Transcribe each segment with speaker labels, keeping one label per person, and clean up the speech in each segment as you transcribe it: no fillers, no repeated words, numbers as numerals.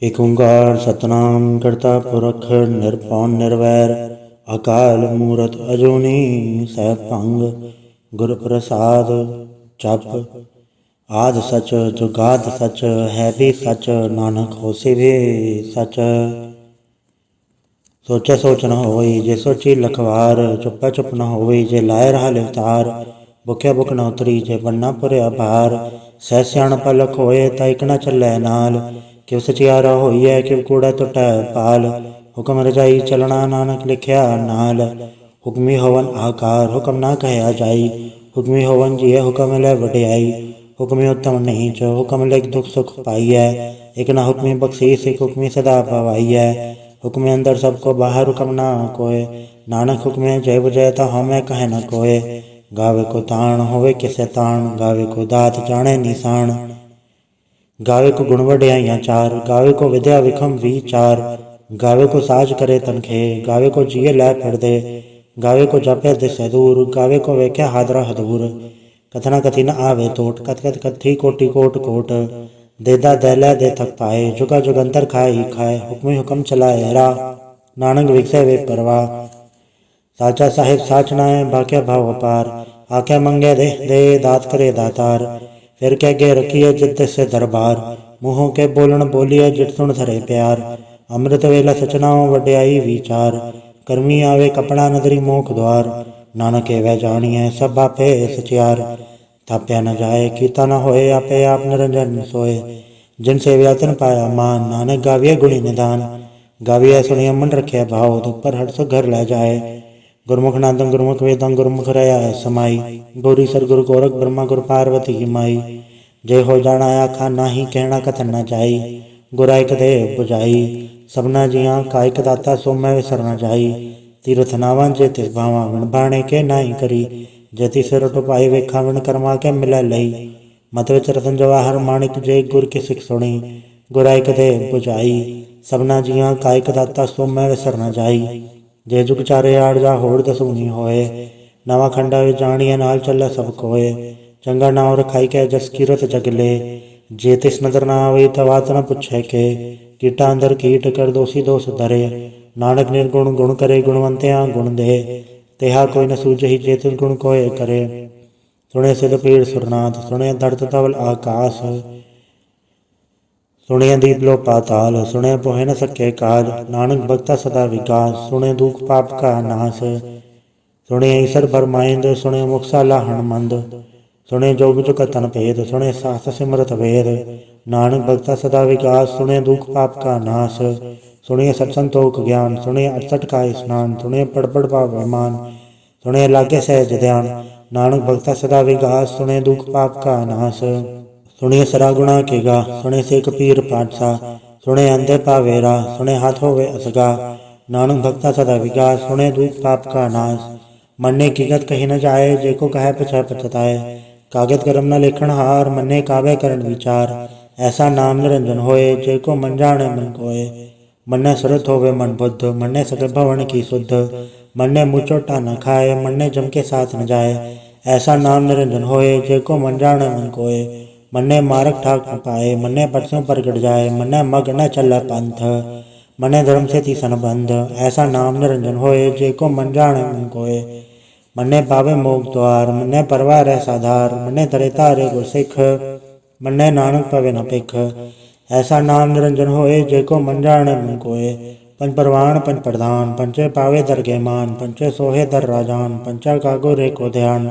Speaker 1: ਏਕ ਓਂਕਾਰ सतनाम करता पुरख निरभौ निर्वैर अकाल मूरत अजूनी सैभंग गुर प्रसाद जप आद सच जुगाद सच है भी सच नानक होसी भी सच। सोचे सोच न होई जे सोची लखवार चुप्पा चुप न होई जे लाए रहा लिवतार भुख्या भुख न उतरी जे बन्ना पुरिया भार सह सियाणप लख होए ता इक न चलै नाल किव सचियारा होईਐ किव कूड़ा टुटै पाल हुक्म रजाई चलना नानक लिखिया नाल हुक्मी होवन आकार हुक्म ना कहया जाई हुक्मी होवन जिय हुक्म लै वडियाई हुक्मी उत्तम नीच हुक्म लिख दुख सुख पाईਐ एक ना हुक्मी बख्शीस एक हुक्मी सदा पवाईਐ हुक्मे अंदर सबको बाहर हुक्म ना कोय नानक हुक्मे जय बुझै ता हमें कहे न कोय गावे को ताण होवे किसे ताण गावे को दात जाने निशान गावे को गुण वड्याइयां चार गावे को विद्या विखम विचार गावे को साज करे तनखे गावे को जिये लै फिर दे गावे को जपे दिसे दूर गावे को वेख्या हादरा हदूर कथना कथी न आवे तोट कथ कथ कथी कोटि कोट कोट देदा दैलै दे थक पाए जुगा जुगंतर खाए ही खाए हुक्मी हुक्म चलाए रा नानक विकसे वे परवाह साचा साहिब साच नाए भाग्य भाव अपार आखे मंगे दे दात करे दातार फिर कह गे रखिए जित से दरबार मुँहों के बोलन बोलिए जित सुन धरे प्यार अमृत वेला सचनाओ वड्याई विचार कर्मी आवे कपड़ा नदरी मोख द्वार नानक वह जानिए सब आपे सचियार थाप्या न जाए कीता न होए आपे आप निरंजन सोए जिन से व्यातन पाया मान नानक गाविए गुणी निदान गाविए सुनिए मन रखे भाव दुख पर हट सो घर लै जाए गुरमुख नादम गुरमुख वेदम गुरमुख रया समाई गौरी सर गुरु गोरख ब्रह्मा गुरु पार्वती की माई जय हो जाना आखा नाही कहना कथन न जाई गुराइक दे बुझाई सबना जिया कायक दाता सो मैं विसर न जाई तीर्थ नावन जे तिस भावा विण बाणे के नाही करी जति सिर टुपाई वेखा विण कर्मा के मिलै लई मत विच रतन जवाहर माणिक जय गुर की सिख सुणी गुराइक दे बुझाई सबना जिया कायक दाता सो मैं विसर न जाई जे जुग चारे आड़ जा होड़ दसूनी होए नवा खंडा विच जानिए नाल चलै सब कोए चंगा नाव रखाई कै जस कीरत जगले जे तिस नदर ना आवे तवात न पुछे के कीटा अंदर कीट कर दोषी दोष धरे नानक निर्गुण गुण करे गुणवंत्या गुण दे तेहा कोई न सूझही जे तिस गुण कोय करे सुने सिद्ध पीड़ सुरनाथ सुने धरत धवल आकाश सुने दीप लो पाताल सुने पोहे न सके काज नानक भक्ता सदा विकास सुने दुख पाप का नाश सुने ईसर भरमाइंद सुने मुक्सा लाहण मंद सुने जोग जुग तन भेद सुने सास सिमरत वेद नानक भक्ता सदा विकास सुने दुख पाप का नाश सुने सत्संतोख ज्ञान सुने 68 का स्नान सुने पढ़ पढ़ पावमान सुने लागे सहज ध्यान नानक भक्ता सदा विकास सुने दुख पाप का नाश सुने सरा गुणा के गा सुने से कपीर पाठसा सुने अंधे पावेरा सुने हाथ होवे असगा नानक भक्ता सदा विकास सुने दुख पाप का नाश मन्ने कीगत कही न जाए जे को कहे पछय पछताए कागत करम न लेखन हार मन्ने कावे करण विचार ऐसा नाम निरंजन होए जे को मन जाने मन कोय मन्ने सुरत होवे मन बुद्ध मन्ने सकल भवन की शुद्ध मन्ने मुँह चोटा न खाए मन्ने जम के साथ न जाए ऐसा नाम निरंजन होए जे को मन जाने मन कोय मन्ने मारक ठाक न पाए मन्ने पटसों पर गड़ जाए मन्ने मग न चल पंथ मन्ने धर्म से तीसन बंध ऐसा नाम निरंजन होए जे को मन जाने मन कोय मन्ने पावे मोग द्वार मन्ने परवार है साधार मन्ने धरे तारे गुरसिख मन्ने नानक पवे न पिख ऐसा नाम निरंजन होए जे को मन जाने मन कोय पंच परवान पंच प्रधान पंचे पावे दरगे मान पंचे सोहे दर राजान पंचा कागो रे को ध्यान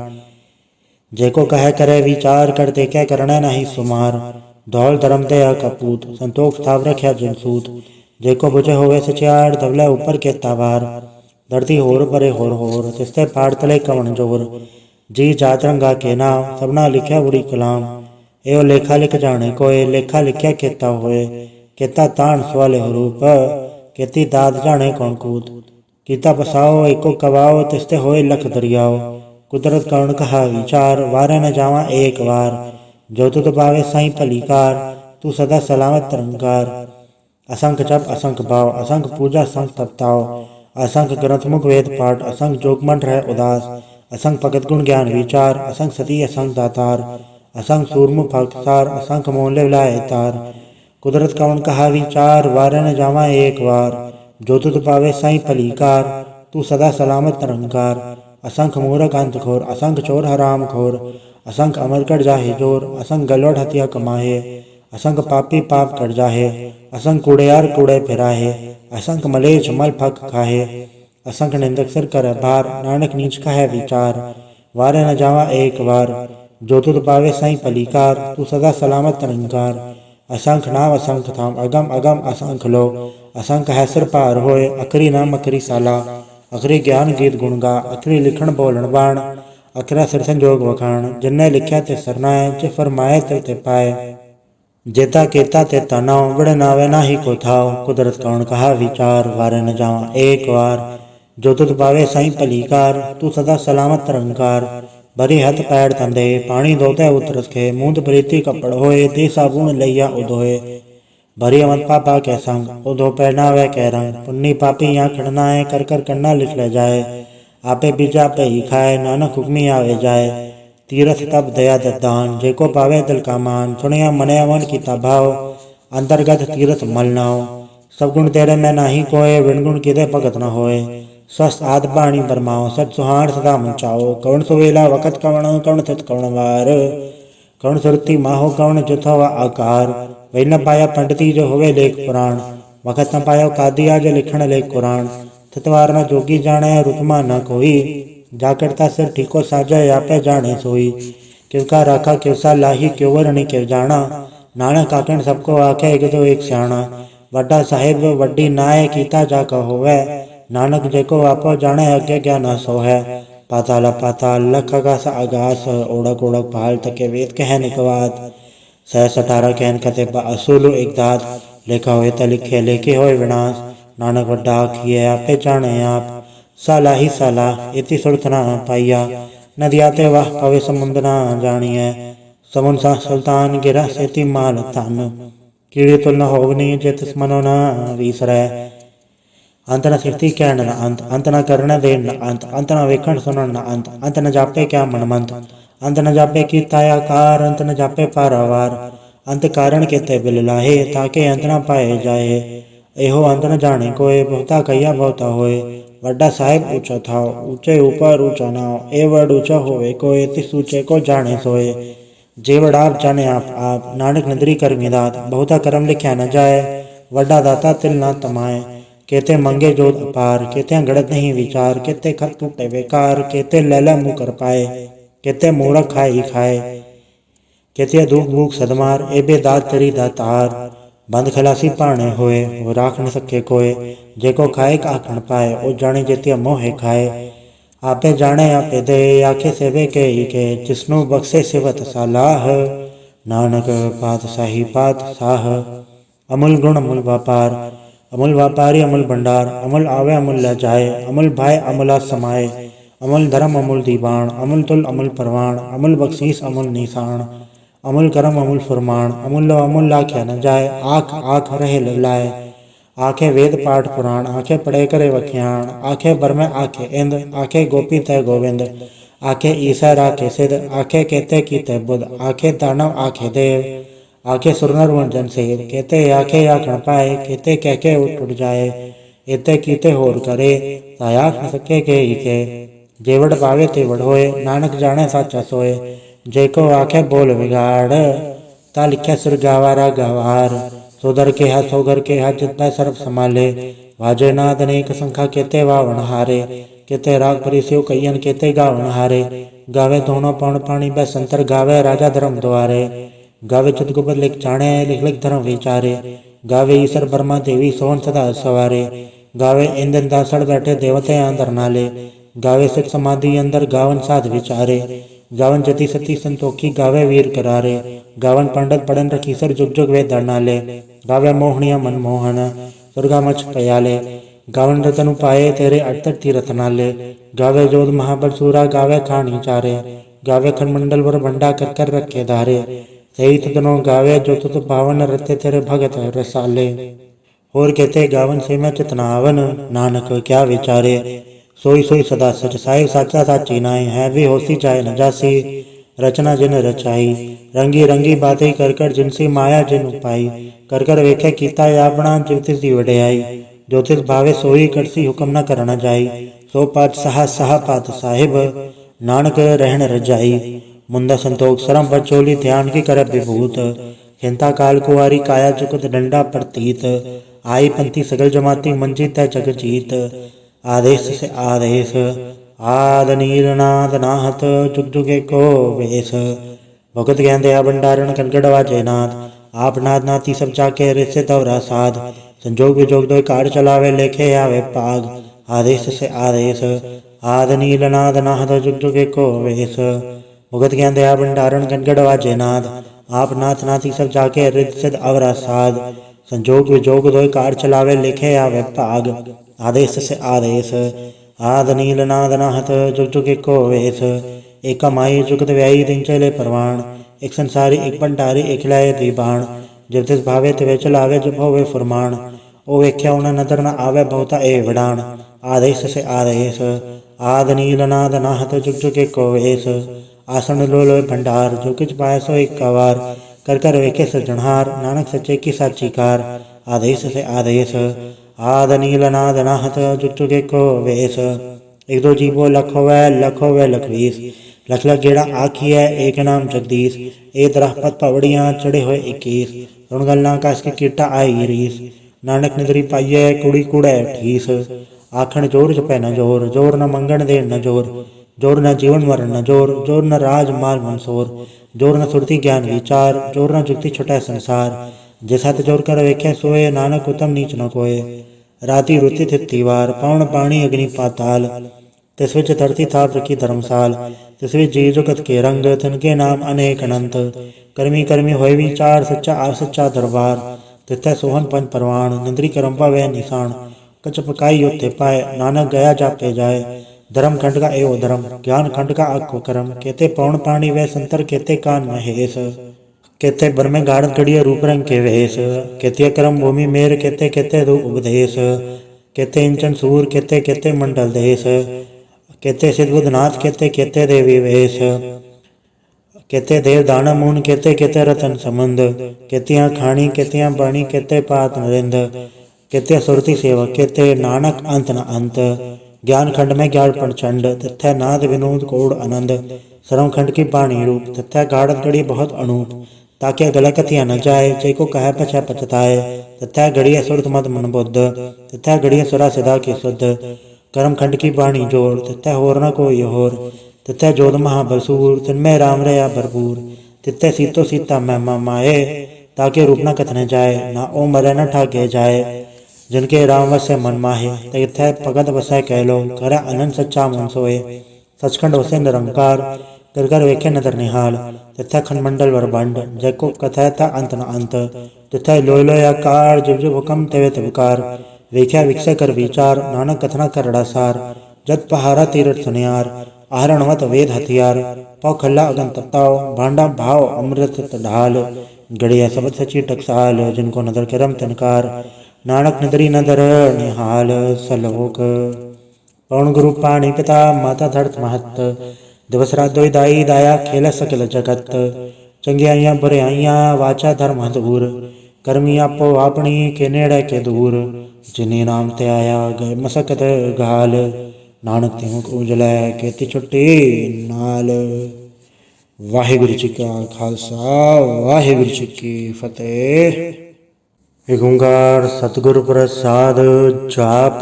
Speaker 1: जे को कह करे विचार कर देखे करने नहीं सुमार धौल धर्म दया कपूत संतोष थाव रख्या जिनसूत जे को बुझे होवे सचियार धवले ऊपर के तावार धरती होर परे होर तिस्ते पाड़ तले कवन जोर जी जात रंगा के नाम सबना लिख्या उड़ी कलाम एओ लेखा लिख जाने कोय लेखा लिख्या केता होए केता तान सवाले रूप केती दाद जाने कौन कूद कीता पसाओ एको कवाओ तिस्ते होए लख दरियाओ कुदरत कर्ण कहा विचार वारे न जावा एक बार जो तुत पावे साई भलीकार तू सदा सलामत तरंगार असंख जप असंख भाव असंख पूजा असंख तपताओ असंख ग्रंथ मुख वेद पाठ असंख जोगमन रह उदास असंख भगत गुण ज्ञान विचार असंख सती असंख दातार असंख सूरमुख भक्तसार असंख मोले विलाय तार कुदरत कौन कहा विचार, वारे न जावा एक वार। जो तुध पावे साई भलीकार, तू सदा सलामत निरंकार। असंख मूरख अंत घोर, असंख चोर हराम खोर। असंख अमर कर जाहे जोर, असंख गलवट हत्या कमाहे। असंख पापी पाप कर जाहे, असंख कूड़ेयार कूड़े फिराहे। असंख मलेच्छ मल फक खाहे, असंख निंदक सिर कर भार। नानक नीच कहे विचार, वारे न जावा एक वार। जो तुध पावे साई भलीकार, तू सदा सलामत निरंकार। असंख नाम असंख थाम, अगम अगम असंख लो। असंख है सिर पार होए, अखरी नाम अखरी साला। अखरी ज्ञान गीत गुण गा, अखरी लिखण बोलण बाण। अखरा सिर संजोग वखाण, जिन्ने लिख्या ते सरनाए। जे फरमाए ते ते पाए, जेता केता ते तनाव। बड़े नावे नाही को थाव, कुदरत कौन कहा विचार, वारे न जावा एक वार। जो तुध पावे साई भलीकार, तू सदा सलामत निरंकार। भरी हथ पैर तंदे, पानी धोते उतरस खे। मूंद प्रीति कपड़ होए, दे साबुन लैया उधोए। भरी अमत पापा के संग, उधो पहनावे के रंग। पुन्नी पापी यहाँ खड़नाए, कर कर कन्ना लिख ले जाए। आपे बीजा पे ही खाए, नानक हुक्मी आवे जाए। तीरथ तप दया दान, जेको पावे दिल का मान। सुनिया मने मन कीता भाव, अंतर्गत तीरथ मल नाव। सब गुण तेरे में नाही कोय, विण गुण किदे भगत न होए। स्वस्थ आद बाणी बरमाओ, सच सुहाण सदा मुचाओ। कौन सुवेला वकत कवण, कौन थित कौन वार। कौन सुरती माहो, कौन जुथवा आकार। वही न पाया पंडिती, जो होवे लेख पुराण। वकत न पायो कादिया, जो लिखण लेख कुरान। थितवार न जोगी जाने, रुतमा न कोई। जाकरता सिर ठीको साजा, आपे जाने सोई। किवका राखा किवसा लाही, क्यों वरणी क्यों जाना। नानक आखण सबको आखे, एक तो एक स्याणा। वड्डा साहिब वड्डी नाय, कीता जाका होवे। नानक जेको आपो जाने, अगे ज्ञान सो है। पाताल पाताल लख आकाश आगास, ओढ़क ओढ़क भाल तके वेद कह निकवात। 618 कहन कते असूल एक दात। लेखा होए त लिखे, लेखे होए विनाश। नानक वड्डा आखिए, आपे जाने आप। साला ही साला इति सुरत न पाइया, नदिया ते वाह पवे समुद्र न जानिए। समुन सा सुल्तान गिरा सेति माल तन, कीड़ी तुल न होवनी, जित मनो न वीसरै। अंत न सिफती कहण न अंत, अंत न करण देन न अंत। अंत न वेखण सुनण न अंत, अंत न जापे क्या मनमंत। अंत न जापे की तायाकार, अंत न जापे पारावार। अंत कारण केते बिल लाहे, ताके अंत न पाए जाए। एहो अंत न जाने कोय, बहुता कहिया बहुता होए। वड्डा साहिब ऊंचा था, ऊंचे ऊपर ऊंचा नाव। ए वड ऊंचा होवे कोय, तिस ऊंचे को जाने सोए। जे वड आप जाने आप, नानक नदरी करमी दात। बहुता कर्म लिख्या न जाए, वड्डा दाता तिल न तमाए। केते मंगे जोत अपार, केते गड़त नहीं विचार। केते खत टूटे बेकार, केते लैला मुँह कर पाए। केते मूरख खाए ही खाए, केते दुख भूख सदमार। एबे दात तेरी दातार, बंद खलासी पाने होए। वो राख न सके कोय, जेको खाए आखण पाए। ओ जाने जेतिया मोहे खाए, आपे जाने आपे दे। आखे सेवे के ही के, जिसनु बख्शे सिवत सालाह। नानक पातशाही पातशाह, अमूल गुण अमूल व्यापार। अमूल व्यापारी अमूल भंडार, अमूल आवे अमूल ल जाए। अमूल भाई अमूला समाए, अमूल धर्म अमूल दीवान। अमूल तुल अमूल परवान, अमूल बख्शीस अमूल निशान। अमूल करम अमूल फुरमान, अमूल अमूल लाख्या न जाए। आख आख रहे लाए, आखे वेद पाठ पुराण। आखे पढ़े करे वख्याण, आखे बरमे आखे इंद। आखे गोपी तय गोविंद, आखे ईसा राखे सिद्ध। आखे केते कीते बुध, आखे दानव आखे देव। आखे सुरनर वंजन सेव, केते आखे आखण पाए। केते कह के उठ उठ जाए, एते कीते होर करे। तायाख न सके के ही के, जेवड़ पावे तेवड़ होए। नानक जाने साचा सोए, जेको आखे बोल बिगाड़। ता लिख्या सिर गावारा गवार, सोदर के हाथ सोगर के हाथ। जितना सर्व संभाले, वाजे नाद अनेक संखा। केते वावण हारे, केते राग परिस्यो कयन। केते गावण हारे, गावे दोनों पौन पानी बै संतर। गावे राजा धर्म द्वारे, गावे चितगुप्त लिख जाने। लिख लिख धर्म विचारे, गावे ईश्वर ब्रह्मा देवी सोहन सदा सवारे। गावे इंद्र दासड़ बैठे देवते अंदर नाले। गावे सिख समाधि अंदर, गावन साध विचारे। गावन जति सती संतोखी, गावे वीर करारे। गावन पंडित पढ़न रखीसर, जुग जुग वे नाले। गावे मोहनिया मनमोहन, दुर्गा मच पयाले। गावन रतन पाए, तेरे अटतर तीरथ नाले। गावे जोध महाबल सूरा, गावे खानी चारे। गावे खंडमंडल वर भंडा, कर कर रखे धारे। सही तदनो गावे, जो तुत पावन रते तेरे भगत रसाले। और कहते गावन से मैं चितनावन, नानक क्या विचारे। सोई सोई सदा सच, साहिब साचा साची नाय। है भी होसी चाहे न जासी, रचना जिन रचाई। रंगी रंगी बातें कर कर जिनसी माया जिन उपाई। कर कर वेखे कीता आपना जिव तिस दी वड्याई। जो तिस भावे सोई करसी हुक्म न करना जाई। सो पातशाह साह पात साहिब नानक रहन रजाई। मुंदा संतोख सरम बचोली ध्यान की कर विभूत। हिंता काल कुआरी काया चुकत डंडा प्रतीत। आई पंथी सगल जमाती मंजी तय जग जीत। आदेश से आदेश आद नील नाद नाहत जुग जुगे को वेश। भगत ज्ञान दया भंडारण कनकड़वा जयनाथ। आप नाद नाती सब जाके रिसे दौरा साध। संजोग विजोग दो कार चलावे लेखे आवे पाग। आदेश से आदेश आद नील नाद नाहत जुग जुगे को वेश। भगत ज्ञान दया भंडारण कनकड़वा जयनाथ। आप नाथ नाती सब जाके रिद सिद अवरा साध। संजोग विजोग दो कार चलावे लिखे आवे पाग। आदेश से आदेश आद नील नाद नाहत जुग जुगे को वेश। एक माई जुगत व्याई दिन चले परवान। एक संसारी एक भंडारी एक लाए दीबान। जब तिस भावे तिवे चलावे जब होवे फुरमान। ओ वेख्या उन नदर न आवे बहुता ए वडान। आदेश से आदेश आद नील नाद नाहत जुग जुगे को वेश। आसन लो लो भंडार जो किच पाए सो एक कवार। कर कर वेखे सजनहार नानक सच्चे की साची कार। आदेश से आदेश आद नील नाद नाहत जुग जुगे को वेश। एक दो जीवो लख होवे लखवीस। लख लख गेड़ा आखी है एक नाम जगदीश। ए तरह पत पवड़ियाँ चढ़े हुए 21। रुणगल ना काश के कीटा आई रीस। नानक निदरी पाइये कुड़ी कूड़े ठीस। आखण जोर जपै न जोर जोर न मंगण दे न जोर। जोर न जीवन मरण न जोर जोर न राज माल मंसोर। जोर न सुरती ज्ञान विचार जोर न जुक्ति छुटै संसार। जैसा जोर कर वेखे सोए नानक उत्तम नीच न कोय। राति रुति थितिवार पवन पानी अग्नि पाताल। तिस विच धरती थाप रखी धर्मसाल। तिस विच जी जुगत के रंग तिनके नाम अनेक अनंत। कर्मी कर्मी होय विचार सच्चा आ सच्चा दरबार। तिथै सोहन पंच परवान निंद्री करम पावे निशान। कच पकाई उत्ते पाए नानक गया जापे जाए। धर्म खंड का एवं धर्म ज्ञान खंड का आको कर्म। कहते पवन पानी व संतर कहते कान महेश। कहते बर में गाढ़ घड़िया रूप रंग के वेश। कहते कर्म भूमि मेर कहते कहते दो उपदेश। कहते इंचन सूर कहते कहते मंडल देश। कहते सिद्धबुद्धनाथ कहते कहते देवी वेश। कहते देव दाना मून कहते कहते रतन संबंध। कहतियाँ खाणी कहतियाँ बाणी कहते पात नरिंद। कहते सुरती सेवक कहते नानक अंत न अंत। ज्ञान खंड में ज्ञान प्रचंड तथा नाद विनोद कोड आनंद। सरम खंड की पाणी रूप तथा गाढ़ घड़ी बहुत अनूप। ताकि गला कथिया न जाए जय को कहे पछा पछताए। तथा घड़िया सुरत मत मन बुद्ध तथा घड़िया सुरा सिदा की शुद्ध। कर्म खंड की बाणी जोर तथा होर न कोई होर। तथा जोध महाबसूर तिनमें राम रया भरपूर। तिथे सीतो सीता महिमा माए ताकि रूप न कथने जाए। ना ओ मरे न ठाके जाए जिनके राम वसे मन माहे। तीर्थ भगत वसै कह लो कर अनंत सच्चा मन सोए। सचखंड वसे निरंकार कर कर वेखे नदर निहाल। तिथ खंडमंडल वर बंड जैको कथय था अंत न अंत। तिथ लोय लोय आकार जिव जिव हुकम तेवे तिवकार। वेख्या विकसे कर विचार नानक कथना करड़ा सार। जत पहारा तीरथ सुनियार आहरणवत वेद हथियार। पौ खल्ला अगन तताओ भांडा भाव अमृत ढाल। गड़िया सबद सची टकसाल जिनको नदर करम तिनकार। नानक नदरी नदर निहाल सलोक। पवन गुरु पाणी पिता माता धरत महत। दिवस रात दोई दाई दाया खेल सकल जगत। चंगियाइयां बुराइयां वाचा धर्म दूर। कर्मी आपो आपनी के नेड़े के दूर। जिन्हें नाम ते आया गए मसकत घाल। नानक तिमुख उजलै केती छुट्टी नाल। वाहिगुरु जी का खालसा वाहिगुरु जी की फतेह। एक ओंकार सतगुरु प्रसाद जाप।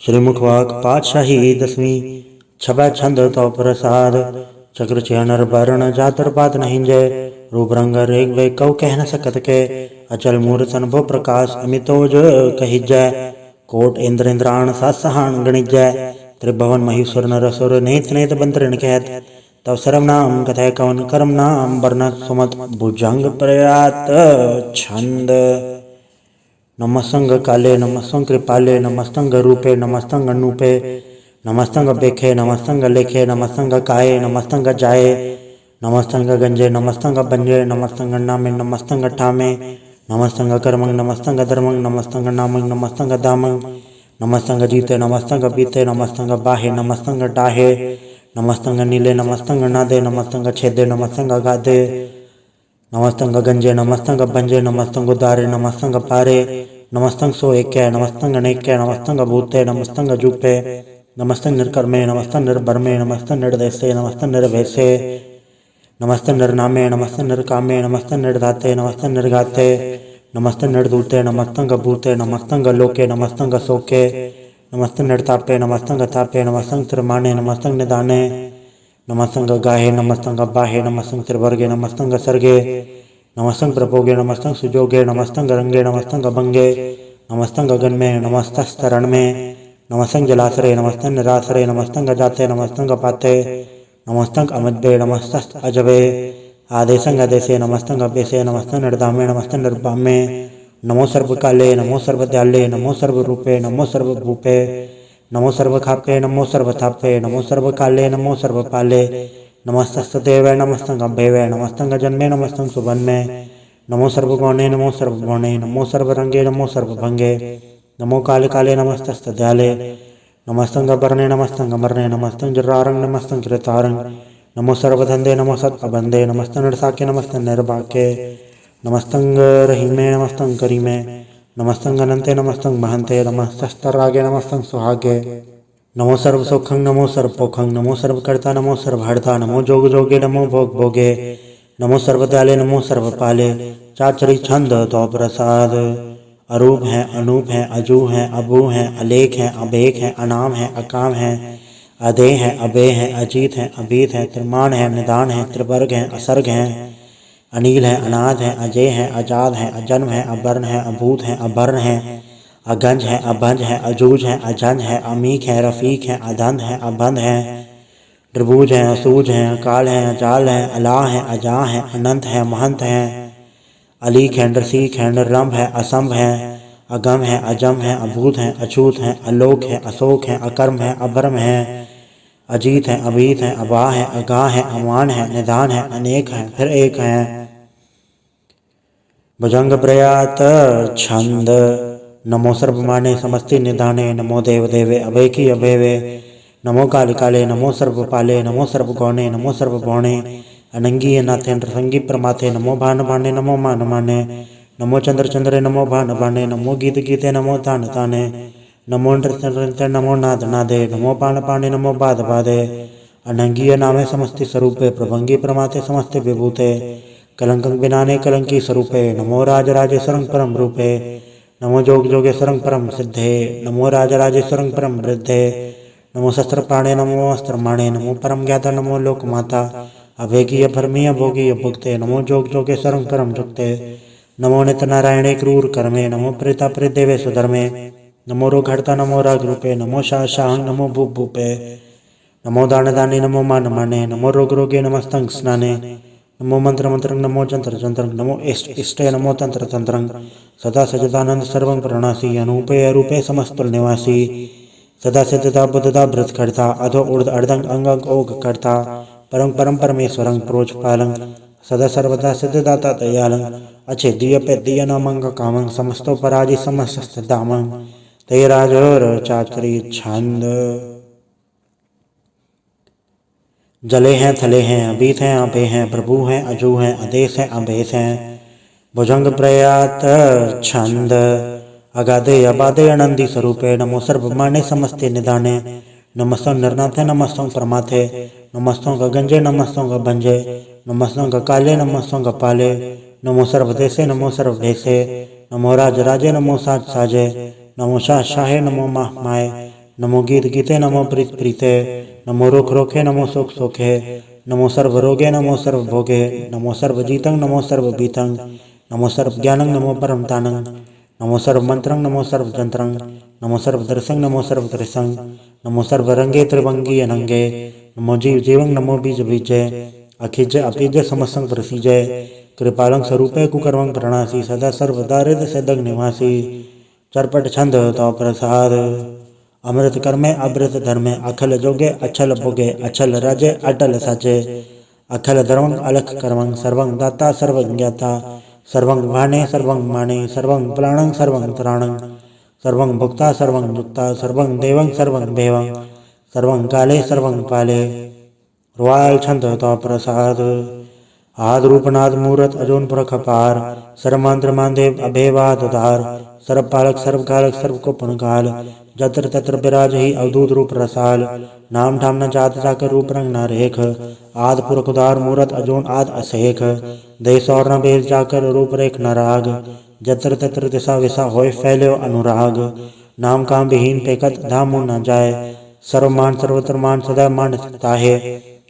Speaker 1: श्री मुखवाक पातशाही दसवीं छबा छंद तो प्रसाद। चक्र चैनर वर्ण जातर पात नहीं जय। रूप रंग रेग वे कौ कह न सकत के। अचल मूर्त अनुभव प्रकाश अमितोज कहिजय। कोट इंद्र इंद्राण सासहान गणिजय। त्रिभुवन महीश्वर नरसुर नेत नेत बंतरण कहत। तव सरम नाम कथय कवन कर्म नाम वर्ण सुमत। भुजंग प्रयात छंद। नमस्तंग काले नमस्तंग कृपाले नमस्तंग रूपे नमस्तंग अनूपे। नमस्तंग बेखे नमस्तंग लेखे नमस्तंग काये नमस्तंग जाये। नमस्तंग गंजे नमस्तंग बंजे नमस्तंग नामे नमस्तंग ठामे। नमस्तंग कर्मंग नमस्तंग धर्मंग नमस्तंग नामंग नमस्तंग धामंग। नमस्तंग जीते नमस्तंग बीते नमस्तंग बाहे नमस्तंग डाहे। नमस्तंग नीले नमस्तंग नादे नमस्तंग छेदे नमस्तंग गादे नमस्तंग गंजे नमस्तंग भंजे नमस्तंग उदारे नमस्तंग पारे नमस्तंग सो एके नमस्तंग अनेके नमस्तंग भूते नमस्तंग जूपे नमस्तंग निर्कर्मे नमस्तंग निर्भरमे नमस्तंग निर्देशे नमस्तंग निर्भेसे नमस्तंग निर्नामे नमस्तंग निर्कामे नमस्तंग निर्धाते नमस्तंग निर्घाते नमस्तंग निर्धूते नमस्तंग भूते नमस्तंग लोके नमस्तंग सोके नमस्तंग निर्तापे नमस्तंग तापे नमस्तंग त्रिमाणे नमस्तंग निदाने नमस्तंग गाहे नमस्तंग बाहे नमस्तंग त्रिवर्गे नमस्तंग सर्गे नमस्तंग प्रभोगे नमस्तंग सुजोगे नमस्तंग रंगे नमस्तंग भंगे नमस्तंग गगन में नमस्तस्तरण में नमस्तंग जलाश्रय नमस्तंग निराश्रय नमस्तंग जाते नमस्तंग पाते नमस्तंग अमद्भे नमस्तस्त अजबे आदेशंग आदेशे नमस्तंग अपेसे नमस्तंग निर्धामे नमस्तंग निर्भामे नमो सर्वकाले नमो सर्वदयाले नमो सर्वरूपे नमो सर्वभूपे नमो सर्वखापे नमो सर्वथापे नमो सर्वकाले नमो सर्वपाले नमस्तस्तदेव नमस्तंग अभ्यवे नमस्तंग जन्मे नमस्तंग सुबन्मे नमो सर्वगौणे नमो सर्वगौणे नमो सर्वरंगे नमो सर्वभंगे नमो काले काले नमस्तस्तदयाले नमस्तंग अपर्णे नमस्तंग अमरणे नमस्तंग जरारंग नमस्तंग कृतारंग नमो सर्वधंदे नमो सत्अबंदे नमस्तंग निर्साके नमस्तंग निर्भाके नमस्तंग रहीमे नमस्तंग करीमे नमस्तंग अनंते नमस्तंग महंते नमस्तस्तरागे नमस्तंग सुहागे नमो सर्व सुखं नमो सर्व पोखं नमो सर्वकर्ता नमो सर्वहर्ता नमो जोग जोगे नमो भोग भोगे नमो सर्वदयाले नमो सर्वपाले चाचरी छंद तो प्रसाद अरूप है अनूप है अजू है अबू है अलेख है अभेक है अनाम है अकाम है अदे है अबे है अजीत है अभीत है त्रिमान है निदान है त्रिवर्ग है असर्ग है अनिल है अनाद है अजय है अजाद है अजन्म है अवर्ण है अभूत है अभर्ण है अगंज है अभंज है अजूज है अजंज है अमीक है रफीक है अधंध है अबंध है त्रिभुज है असूज है अकाल है अजाल है अलाह है अजा है अनंत है महंत है अलीक है नरसीक है निर्रंभ है असंभ है अगम है अजम है अभूत है अछूत है अलोक है अशोक है अकर्म है अभर्म है अजीत है अभीत है अबा है अगाह है अमान है निदान है अनेक है फिर एक है भुजंग प्रयात छंद नमो सर्वमाने समस्ति निधाने नमो देव देवे अभेकी अभेवे नमो काले काले नमो सर्वपाले नमो सर्वगौणे नमो सर्वभौणे अनंगी नाथे नृसंगी प्रमाथे नमो भान भाने नमो मान माने नमो चंद्र चंद्रे नमो भान भाने नमो गीत गीते नमो तान ताने नमो नृत्य नमो नाद नादे नमो पान पाने नमो बाद बादे अनंगी नामे समस्ति स्वरूपे प्रभंगी प्रमाते समस्ते विभूते कलंकं बिनाने कलंकी स्वरूपे नमो राजराजेश्वरं परम रूपे नमो जोग जोगेश्वरं परम सिद्धे नमो राजराजेश्वरं परम वृद्धे नमो शस्त्र प्राणे नमो अस्त्र माणे नमो परम ज्ञाता नमो लोक माता अभेगी अभर्मी अभोगी अभुक्ते नमो जोग जोगेश्वरं परम जुक्ते नमो नित नारायणे क्रूर कर्मे नमो प्रेता प्रेदेवे सुधर्मे नमो रोघड़ता नमो राग रूपे नमो शाह शाह नमो भूप भूपे नमो दान दाने नमो मान माने नमो रोग रोगे नमस्तंग स्नाने नमो मंत्र मंत्रं नमो जंत्र जंत्रं नमो इष्ट इष्टे नमो तंत्र तंत्रं सदा सजदानंद सर्वं प्रणासी अनूपे अरूपे समस्तुल निवासी सदा सिद्धता बुद्धता भृत करता अधो ऊर्ध अर्धंग अंग ओग करता परम परम परमेश्वरं प्रोच पालं सदा सर्वदा सिद्धदाता दयालं अच्छेदीय पेदीय नामंग कामं समस्तो पराजि समस्त दामं तेराजोर चाचरी छंद जले हैं थले हैं अभीत हैं आपे हैं प्रभु हैं अजू हैं आदेश हैं अभेस हैं भुजंग प्रयात छंद अगाधे अबाधे अनंदी स्वरूपे नमो सर्वमाने समस्ते निदाने नमस्तों निर्नाथे नमस्तों प्रमाथे नमस्तों गंजे नमस्तों भंजे नमस्तों काले नमस्तों पाले नमो सर्वदेशे नमो सर्वभेसे नमो राज राजे नमो साज साजे नमो शाह शाहे नमो माह माए नमो गीत गीते नमो प्रीत प्रीते नमो रोख रोखे नमो सुख सोखे नमो सर्व रोगे नमो सर्व भोगे नमो सर्व जीतं नमो सर्व बीतं नमो सर्व ज्ञानं नमो परम तानं नमो सर्व मंत्रं नमो सर्व जंत्रं नमो सर्व दर्शं नमो सर्व दृशं नमो सर्व रंगे त्रिभंगी अनंगे नमो जीव जीवं नमो बीज बीजे अखिज अपिज समसंग प्रसीजय कृपालं स्वरूपे कुकर्मं प्रणासी सदा सर्वदारिद सदग निवासी चरपट छंद तो प्रसाद अमृत कर्मे अमृत धर्मे अखल जोगे अछल भोगे अछल राजे अटल साचे अखल धर्मं अलख कर्मं सर्वं दाता सर्वं ज्ञाता सर्वं भाने सर्वं माने सर्वं प्राणं सर्वं त्राणं सर्वं भुक्ता सर्वं युक्ता सर्वं देवं सर्वं देवं सर्वं काले सर्वं पाले रुआल छंद तो प्रसाद। आद रूपनाद मूरत अजोन पुरख अपार, सर्व मंत्र मानदेव अभेवाद उदार, सर्व पालक सर्व कालक सर्व को पुनकाल, जत्र तत्र विराज ही अवधूत रूप रसाल, नाम ठाम न जात जाकर रूप रंग न रेख, आद पुरख उदार मूरत अजोन आद असेख, देश और न भेद जाकर रूप रेख न राग, जत्र तत्र दिशा विशा होय फैल्यो अनुराग, नाम काम विहीन पेकत धामु न जाय, सर्वमान सर्वत्र मान सदा मान ताहे,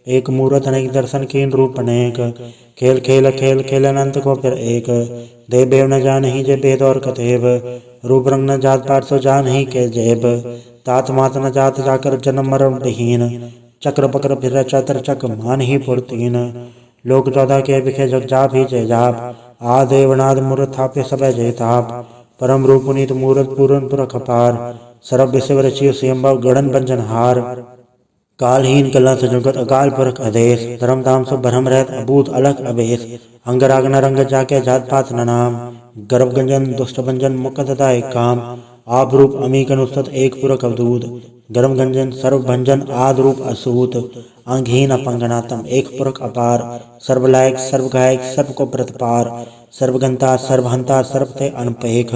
Speaker 1: एक मूरत अनेक दर्शन कीन रूप अनेक, खेल खेल खेल खेल अनंत को फिर एक, देव बेव न जान ही जे भेद और कथेव, रूप रंग न जात पाठ सो जान ही के जेब, तात मात न जात जाकर जन्म मरण विहीन, चक्र पक्र फिर चतर चक मान ही पुरतीन, लोक 14 के बिखे जग जाप ही जय जाप, आदेवनाद मूर्त थापे सब जय ताप, परम रूप पुनीत मूर्त पूरन पुरख अपार, सर्व विश्व रचियो स्वयंभव गणन बंजन हार, कालहीन कला सजुगत अकाल पुरख आदेश, धर्म धाम सो भरम रहत अबूत अलख अबेस, अंग राग न रंग जाके जात पात न नाम, गर्भ गंजन दुष्ट भंजन मुकत दाय काम, आप रूप अमीक अनुसत एक पुरख अवधूत, गर्भ गंजन सर्व भंजन आद रूप असूत, अंगहीन अपंगनातम एक पुरख अपार, सर्व लायक सर्व गायक सर्व को प्रतपार, सर्वगंता सर्वहंता सर्व ते अनपेख,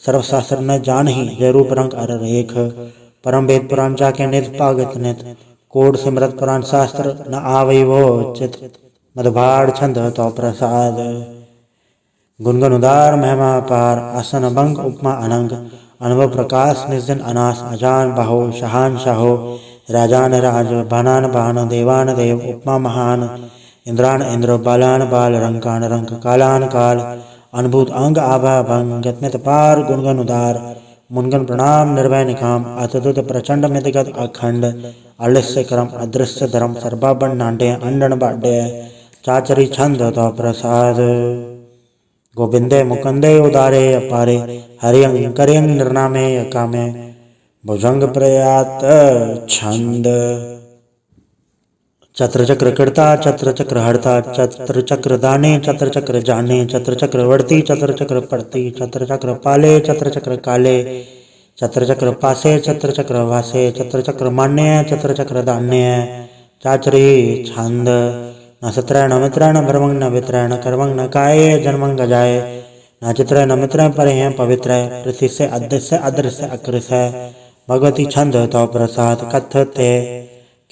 Speaker 1: सर्व शास्त्र न जान ही जय रूप रंग अर रेख, परम वेद पुराण जाके नित पागत नित, कोड सिमरत पुराण शास्त्र न आवै वो चित, मधुभाड़ छंद तो प्रसाद। गुणगुण उदार महिमा अपार, आसन अभंग उपमा अनंग, अनुभव प्रकाश निजन अनास, अजान बाहो शहान शाहो, राजान राज बानान बान देवान देव उपमा महान, इंद्रान इंद्र बालान बाल रंकान रंक कालान काल, अनुभूत अंग आभा भंग गतमित पार गुणगन उदार, मुनगन प्रणाम निर्भय निकाम, अतुत प्रचंड मितगत अखंड, अलिस्य क्रम अदृश्य धर्म सर्वाबन नांडे अंडन बाड्य, चाचरी छंद तो प्रसाद। गोविंदे मुकुंदे उदारे अपारे, हरियंग करियंग निर्नामे अकामे, भुजंग प्रयात छंद। चत्र चक्र कृता चत्र चक्र हरता, चत्र चक्र दाने चत्र चक्र जाने, चत्र चक्र वर्ती चत्र चक्र पड़ती, चत्र चक्र पाले चत्र चक्र काले, चत्र चक्र पासे चत्र चक्र वासे, चत्र चक्र मान्य चत्र चक्र दान्य, चाचरी छंद। न सत्र न मित्र न भ्रमंग न वित्र न कर्मंग न काय जन्मंग गजाए, न चित्र न मित्र पर हैं पवित्र, पृथ्वी से अदृश्य अदृश्य अकृष्य, भगवती छंद तो प्रसाद। कथते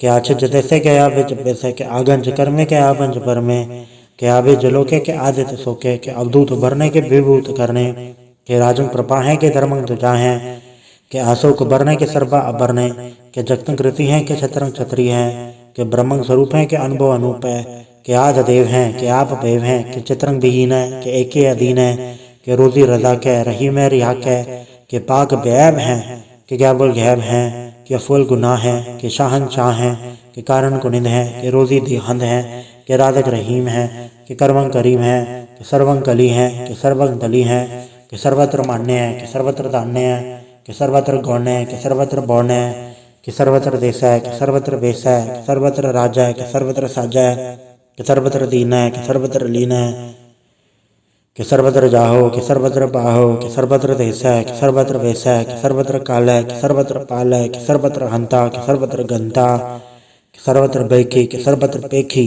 Speaker 1: के आछे जैसे के आवे जैसे के आगंज कर्मे के आबंज पर में, के आवे जलोके के आदित्य सोके, के अवधूत भरने के विभूत करने, के राजंग प्रपा है के धर्मंग तुजा है, के आशोक भरने के सर्वा अभरने, के जगतंग कृति हैं के छत्रंग छत्री हैं, के ब्रह्मंग स्वरूप हैं के अनुभव अनूप है, के आद देव हैं के आप भेव हैं, के चित्रंग विहीन है के एके अधीन है, के रोजी रजा के रही में रिहा के पाक बैब हैं के गैबुल गैब हैं, के फुल गुनाह है के शाहन शाह हैं, के कारण कुनिंद है के रोजी दिहंद है, के राधक रहीम है के करवंग करीम है, के सर्वंग कली है के सर्वंग दली है, के सर्वत्र मान्य है के सर्वत्र दान्य है, के सर्वत्र गौण्य है के सर्वत्र बौण्य है, कि सर्वत्र देश है कि सर्वत्र वेश है, कि सर्वत्र राजा है कि सर्वत्र साजा है, कि सर्वत्र दीन है कि सर्वत्र लीन है, कि सर्वत्र जाहो कि सर्वत्र पाहो, कि सर्वत्र देश है कि सर्वत्र वेश है, कि सर्वत्र काल है कि सर्वत्र पाल है, कि सर्वत्र हंता कि सर्वत्र गंता, कि सर्वत्र बैखी कि सर्वत्र पेखी,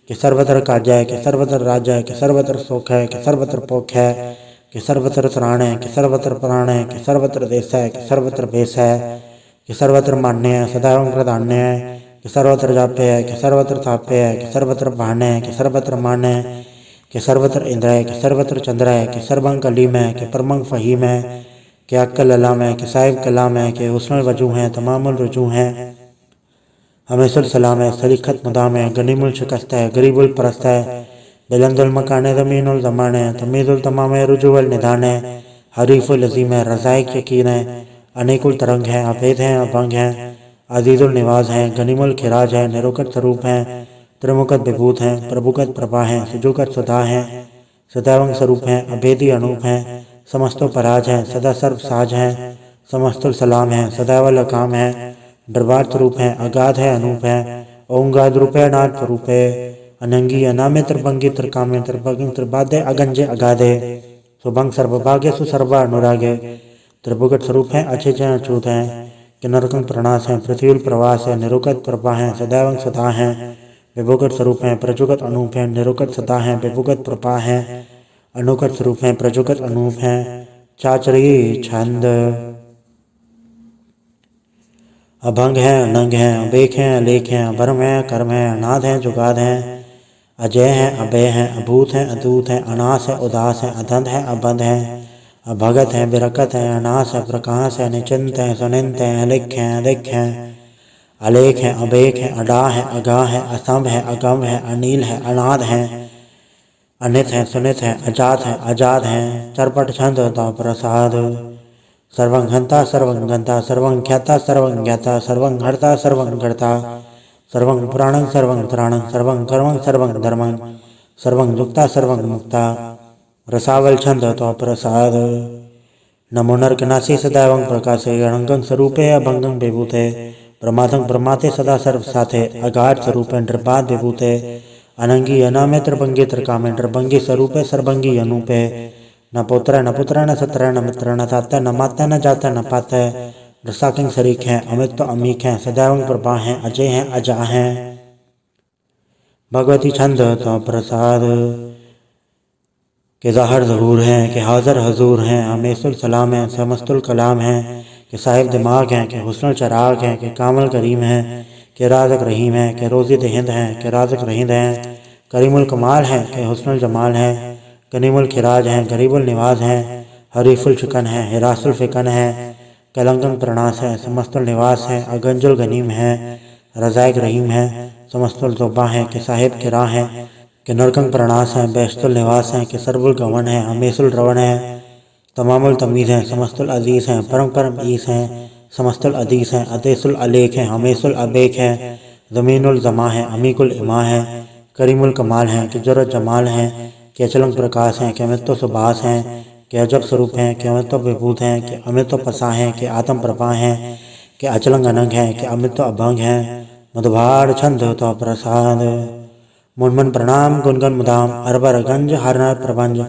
Speaker 1: कि सर्वत्र काज है कि सर्वत्र राजा है, कि सर्वत्र सुख है कि सर्वत्र पोख है, कि सर्वत्र त्राण है कि सर्वत्र प्राण है, कि सर्वत्र देश है कि सर्वत्र भेष है, कि सर्वत्र मान्य है सदैव प्रधान्य है, कि सर्वत्र जाप्य है कि सर्वत्र ताप्य है, कि सर्वत्र भान्य है कि सर्वत्र मान्य है, कि सर्वत्र इंद्र है कि सर्वत्र चंद्र है, कि सर्वंग कलीम है कि परमंग फहीम है, कि अक्कल अलाम है कि साहिब कलाम है, कि हुस्नुल वजू है तमामुल रुजू है, हमेशुल सलाम है सलीखत मुदाम है, गनीमुल शिकस्त है गरीबुल परस्त है, बिलंदुल मकान है तमीनुल जमान है, तमीजुल तमाम है रुजुवल निदान है, हरीफुल अजीम है रज़ाइक यकीन है, अनेकुल तरंग है अभेद है अभंग है, अजीजुल निवाज है गनीमुल खिराज है, निरुकत स्वरूप है त्रिमुखत विभूत है, प्रभुकत प्रभा है सुजुकत सुधा है, सदैवंग स्वरूप है अभेदी अनूप है, समस्तो पराज है सदा सर्व साज है, समस्तुल सलाम है सदैवल काम है, दरबार स्वरूप है अगाध है अनूप है, ओंगाद रूपे नाथ स्वरूप है, अनंगी अनामे त्रिभंगी त्रिकामे त्रिभंग त्रिबाधे अगंजे अगाधे, सुभंग सर्वभाग्य सुसर्वा अनुरागे, त्रिभुगत स्वरूप है अच्छे जय अछूत हैं, कि नरकंग प्रणाश हैं पृथ्वी प्रवास है निरुकत प्रभा है सदैवंग सदा हैं, विभुगत स्वरूप हैं, प्रजुगत अनूप हैं, निरुगत सदा हैं, विभुगत प्रभा हैं, अनुगत स्वरूप हैं, प्रजुगत अनूप हैं, चाचरी छंद। अभंग हैं, अनंग हैं, अबेक हैं, अलेख हैं, अभर्म हैं, कर्म हैं, अनाद हैं, जुगाद हैं, अजय हैं, अभय हैं, अभूत हैं, अदूत हैं, अनास है, उदास हैं, अधंध हैं, अबंध हैं, अभगत हैं, विरकत हैं, अनास है, प्रकाश है, निचिंत हैं, सुनिंत हैं, अलिख हैं, अधिक हैं, अलेख हैं, अबेक हैं, अडा है, अगा है, असंभ है, अगम है, अनिल है, अनाद हैं, अनित हैं, सुनित हैं, अजात हैं, आजाद हैं, चरपट छंद तव प्रसाद। सर्वं हंता सर्वं गंता सर्वं ख्याता सर्वं ज्ञाता सर्वं हर्ता सर्वं कर्ता सर्वं पुराणं सर्वं त्राणं सर्वं कर्मं सर्वं धर्मं सर्वं युक्ता सर्वं मुक्ता। रसावल छंद तव प्रसाद। नमो नरकनासी सदैवं प्रकाशे अणंगं स्वरूपे अभंगं विभूते प्रमादं प्रमाते सदा सर्व साथे अगाध स्वरूपे नृपाद विभूते अनंगी अनामे त्रिभंगी त्रिकामे नृभंगी स्वरूपे सर्वंगी अनूपे न पुत्र न पुत्र न सत्र न मित्र न ताता न माता न जाता न पाता रसाकिंग शरीक हैं, अमित तो अमीक हैं, सदैवं प्रभा हैं, अजय हैं, अजा हैं। भगवती छंद तो प्रसाद। के ज़ाहिर ज़हूर हैं, कि हाज़र हजूर हैं, हमेशुल सलाम हैं, समस्तुल कलाम हैं, कि साहिब दिमाग हैं, कि हुस्नुल चराग हैं, कि कामल करीम हैं, कि राज़क रहीम हैं, कि रोज़ी दहिंद हैं, कि राज़क रहींद हैं, करीमुल कमाल हैं, कि हुस्नुल जमाल हैं, कनीमुल खिराज हैं, गरीबुल निवाज हैं, हरीफुल शिकन हैं, हिरासुल फ़िकन हैं, कलंगं प्रणास हैं, समस्तुल निवास हैं, अगंजुल गनीम हैं, रज़ाइक रहीम हैं, समस्तुल ज़ुबा हैं, कि साहिब किरा हैं, कि नरकंग प्रणास हैं, बेशतुल निवास हैं, कि सर्वुल गवन हैं, हमेशुल रवण हैं, तमामुल तमीज़ हैं, समस्तुल अजीज़ हैं, परम परम ईस हैं, समस्तुल अदीस हैं, अतेसुल अलेख हैं, हमेशुल अबेक हैं, ज़मीनुल ज़मा हैं, अमीकुल इमा हैं, करीमुल कमाल हैं, कि जुरत जमाल हैं, कि अचलंग प्रकाश हैं, कि अमित्व सुभाष हैं, कि अजब स्वरूप हैं, कि अमित्व विभूत हैं, कि अमित्व पसा हैं, कि आत्म प्रभा हैं, कि अचलंग अनंग हैं, कि अमित्व अभंग हैं। मधुभार छंद तो प्रसाद। मुनमन प्रणाम गुनगन मुदाम अरबर गंज हरनर प्रबंज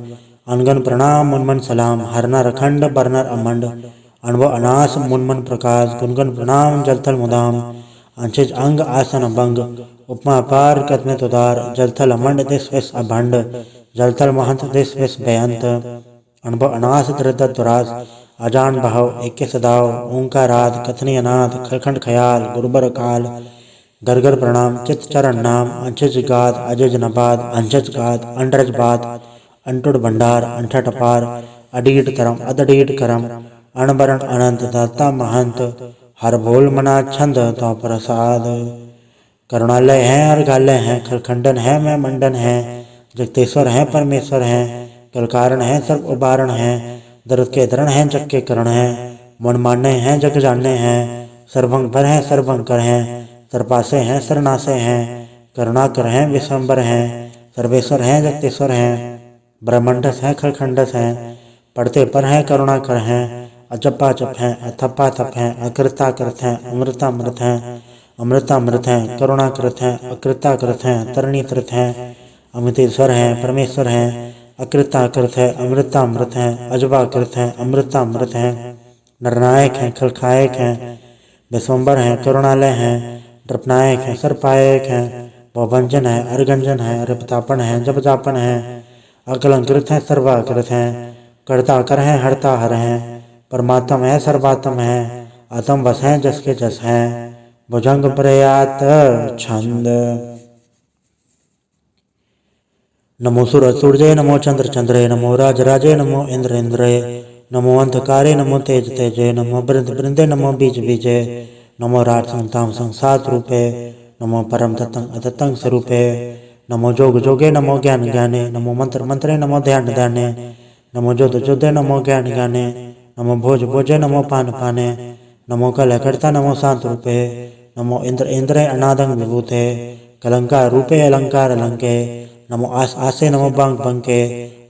Speaker 1: अनगन प्रणाम मुनमन सलाम हरनर अखंड बरनर अमंड अणव अनास मुनमन प्रकाश गुनगन प्रणाम जलथल मुदाम अंशिज अंग आसन भंग उपमा पार कदमित उदार जलथल अमंड दिस विस अभंड जलथल महंत दिस विस बेअंत अणव अनास त्रिदत दुरास अजान भाव एक सदाव ओंकाराद कथनी अनाथ खलखंड खयाल गुरुबर काल गरगर प्रणाम चित चरण नाम अंशज गाद अजज नबाद अंशज गाद अंडरज बाद अंटुड भंडार अंठट अपार अडीट करम अदडीट करम अणबरण अनंत दाता महंत हर भोल मना छंद तो प्रसाद। करुणालय हैं अर्घालय हैं खलखंडन है मैं मंडन है जगतेश्वर हैं परमेश्वर हैं कलकारण है सर्व उबारण है दर्द के दरण हैं जग के करण है मन माने हैं जग जाने हैं सर्वंग भर हैं सर्वंकर हैं सरपासे हैं सरनासे हैं करुणाकर हैं विश्वम्बर हैं सर्वेश्वर हैं जगतेश्वर हैं ब्रह्मंडस हैं खलखंडस हैं पढ़ते पर हैं करुणाकर हैं अजपा चप हैं अथपा थप हैं अकृताकृत हैं अमृतामृत हैं अमृतामृत हैं करुणाकृत हैं अकृताकृत हैं तरणीकृत हैं अमितेश्वर हैं परमेश्वर हैं अकृताकृत है अमृतामृत हैं अजबाकृत हैं अमृतामृत हैं नरनायक हैं खलखायक हैं विश्वम्बर हैं करुणालय हैं नृपनायक हैं सर्पायक हैं भवंजन है अर्गंजन है रिपतापन है जपजापन है अकलंकृत हैं सर्वाकृत हैं कर्ता कर हैं हरता हर हैं परमात्म है सर्वात्म है आत्म वस हैं जस के जस हैं भुजंग प्रयात छंद। नमो सूरज सूर्य नमो चंद्र चंद्रे नमो राज राजे नमो इंद्र इंद्रे नमो अंधकारे नमो तेज तेजे नमो बृंद बृंदे नमो बीज बीजे नमो राज संताम संसात रूपे नमो परम तत्तं अततं स्वरूपे नमो जोग जोगे नमो ज्ञान ज्ञाने नमो मंत्र मंत्रे नमो ध्यान ध्याने नमो जोध जोधे नमो ज्ञान ज्ञाने नमो भोज भोजे नमो पान पाने नमो कलहकर्ता नमो शांत रूपे नमो इंद्र इंद्रे अनादंग विभूते कलंकार रूपे अलंकार अलंके नमो आस आसे नमो बंग बंके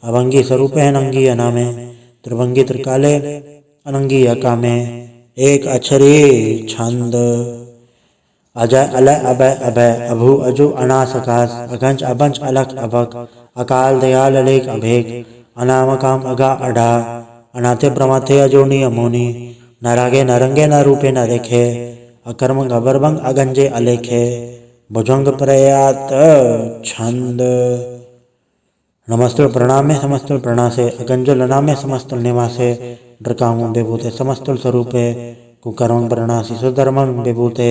Speaker 1: अभंगी स्वरूपे अनंगी अनामे त्रिभंगी त्रिकाले अनंगी अकामे एक अक्षरी छंद। अजय अलय अभय अभय अभु अजु अनास आकाश अगंज अबंज अलख अभक अकाल दयाल अलेख अभेक अनाम काम अगा अढ़ा अनाथे प्रमाथे अजोनी अमोनी न रागे न रंगे न रूपे न देखे अकर्मंग अबरबंग अगंजे अलेखे भुजंग प्रयात छंद। नमस्तुल प्रणामे समस्तुल प्रणासे अगंजुल नामे समस्तुल निवासे ड्रकांगुं विभूते समस्तुल स्वरूपे कुकरं प्रणासी सुधर्मं विभूते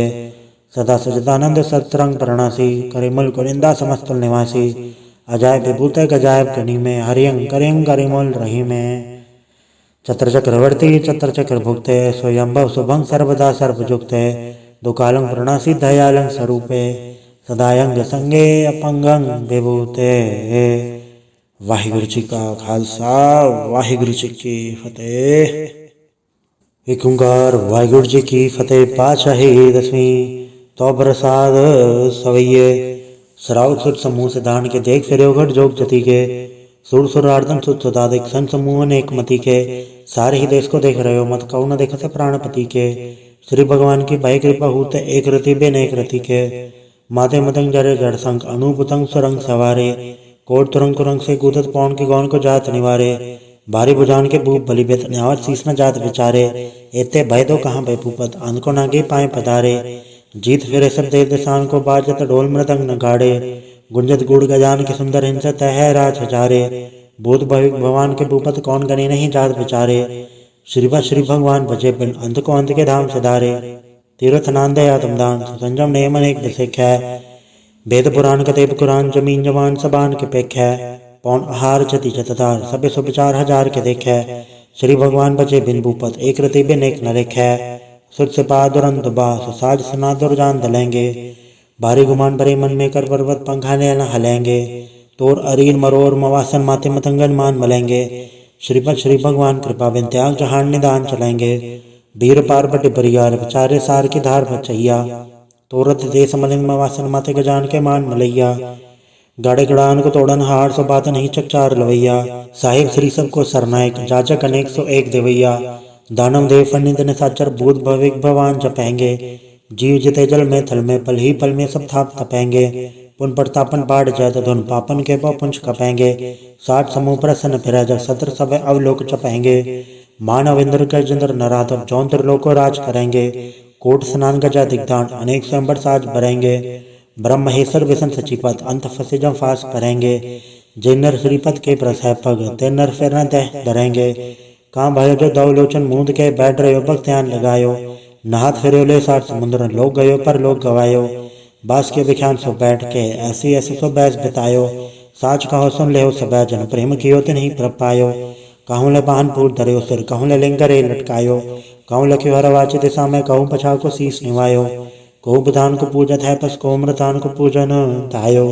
Speaker 1: सदा सजदानंद सत्रंग प्रणासी करिमुल कुरिंदा समस्तुल निवासी अजाय विभूते गजायब गणी में हरियं करियं करिमुल रही में चत्र चक्रवर्ती चत्र चक्र भुक्ते स्वयंभव शुभं सर्वदा सर्वजुक्ते दुकालं प्रणासी दयालं स्वरूपे सदायंग संगे अपंगं विभूते। वाहिगुरु जी का खालसा वाहिगुरु जी की फतेह। एक ओंकार वाहिगुरु जी की फतेह। पातशाही दसवीं तो प्रसाद सवैये सराउत सुत समूह से दान के देख फिर घट जोग जति के सुर सुरार्दन सुत सुदादिक सन समूह अनेक मति के सारे ही देश को देख रहे हो मत कौ न देखते प्राणपति के। श्री भगवान की भाई कृपा होते एक रति बेन एक रति के माते मतंग जरे जड़ संग अनुभुतंग सुरंग सवारे कोट तुरंग कुरंग से कूदत पौन के गौन को जात निवारे भारी बुझान के भूप बलि बेत न्यावत शीस न जात विचारे एते भय दो कहाँ भय भूपत अंध को नागे पाए पधारे जीत फिरे सब देव दिशान को बाजत ढोल मृदंग न गाड़े गुंजत गुड़ गजान के सुंदर हिंसत है राज हजारे भूत भगवान के भूपत कौन गने नहीं जात विचारे श्री भगवान भजे बिन अंत को अंत के धाम सिधारे तीर्थ नांदे आत्मदान संजम नेम अनेक विसेख्या वेद पुराण कतेब कुरान जमीन जवान सबान के पेख है पौन आहार जति जतदार सबे सुपचार हजार के देख है श्री भगवान बचे बिन भूपत एक रति बिन एक न लेख है सुर से पा दुरंत बास साज सना दुर्जान दलेंगे भारी गुमान भरे मन में कर पर्वत पंखाने न हलेंगे तोर अरीन मरोर मवासन माथे मतंगन मान मलेंगे श्रीपद श्री भगवान कृपा बिन त्याग जहान निदान चलेंगे वीर पार बटे परियार विचारे सार की धार बचैया तोरत देश मलिंग मवासन माथे गजान के मान मलैया गाड़े गड़ान को तोड़न हार सो बात नहीं चकचार लवैया साहिब श्री सब को सरनायक जाजक अनेक सो एक देवैया दानव देव फनिंद ने साचर भूत भविक भगवान जपेंगे जीव जिते जल में थल में पल ही पल में सब थाप तपेंगे पुन प्रतापन बाढ़ जात धुन पापन के पुंछ कपेंगे 60 समूह प्रसन्न फिर जब सत्र सब अवलोक चपेंगे मानव इंद्र गजेंद्र नराधव जौंत्र लोको राज करेंगे कोट स्नान गजा दिग्दान अनेक स्वयंवर साज भरेंगे ब्रह्म महेश्वर विषम सचिपत अंत फसे जम फास करेंगे जय नर श्रीपद के प्रसह पग ते नर फिर न दह डरेंगे कहाँ भयो जो दवलोचन मूंद के बैठ रहे भक्त ध्यान लगायो नहात फिर ले 60 समुद्र लोग गयो पर लोग गवायो बास के विख्यान सो बैठ के ऐसी ऐसी सो बैस बितायो साच कहो सुन ले सब जन प्रेम कियो ते नहीं प्रभ पायो कहूँ ले पान फूट धरे सिर कहूँ ले लिंगरे लटकायो कहूँ लख्यो हर वाची दिशा में कहूँ पछा को शीस निवायो कहूँ बुधान को पूजत है पस को मृतान को पूजन तायो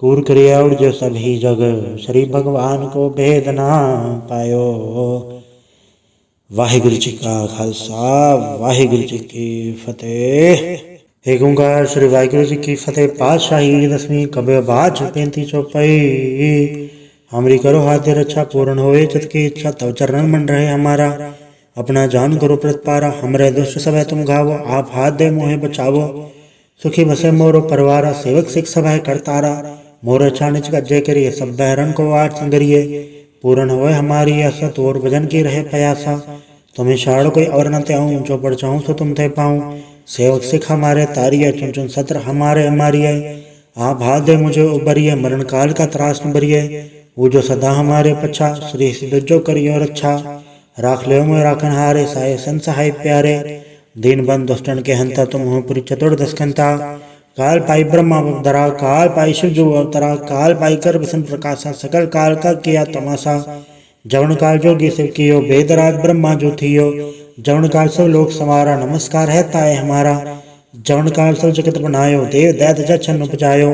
Speaker 1: कूर क्रिया और जो सभी जग श्री भगवान को भेद ना पायो। वाहिगुरु जी का खालसा वाहिगुरु जी की फतेह। एक ओंकार श्री वाहिगुरु जी की फतेह। पातशाही दसवीं कबे बाज 35 चौपाई। हमारी करो हाथ रक्षा पूर्ण होए चित की इच्छा तव चरण मन रहे हमारा अपना जान करो प्रतिपारा हमरे दुष्ट सब तुम घावो आप हाथ दे मोहे बचावो सुखी बसे मोरो परवारा सेवक सिख सब है करतारा मोर अच्छा निच गज्जे करिए सब बहरन को वाट संगरिए पूर्ण होए हमारी आशा तोर भजन की रहे प्रयासा तुम्हें शाड़ कोई और न त्याऊं जो बढ़ चाहूं सो तुम थे पाऊं सेवक सिख हमारे तारिये चुन चुन सत्र हमारे हमारिये आप हाथ दे मुझे उबरिए मरण काल का त्रास न बरिए वो जो सदा हमारे पच्छा श्री सिद्ध जो करियो रक्षा राख ले मैं राखन हारे साय संसहाय प्यारे दीन बंद दुष्टन के हंता तुम हो पुरी चतुर्दश कंता काल पाई ब्रह्मा अवतरा काल पाई शिव जो अवतरा काल पाई कर विष्णु प्रकाशा सकल काल का किया तमाशा जवन काल जोगी शिव कियो वेदराज ब्रह्मा जो थियो जवन काल सब लोक समारा नमस्कार है ताए हमारा जवन काल सब जगत बनायो देव दैत जछन उपजायो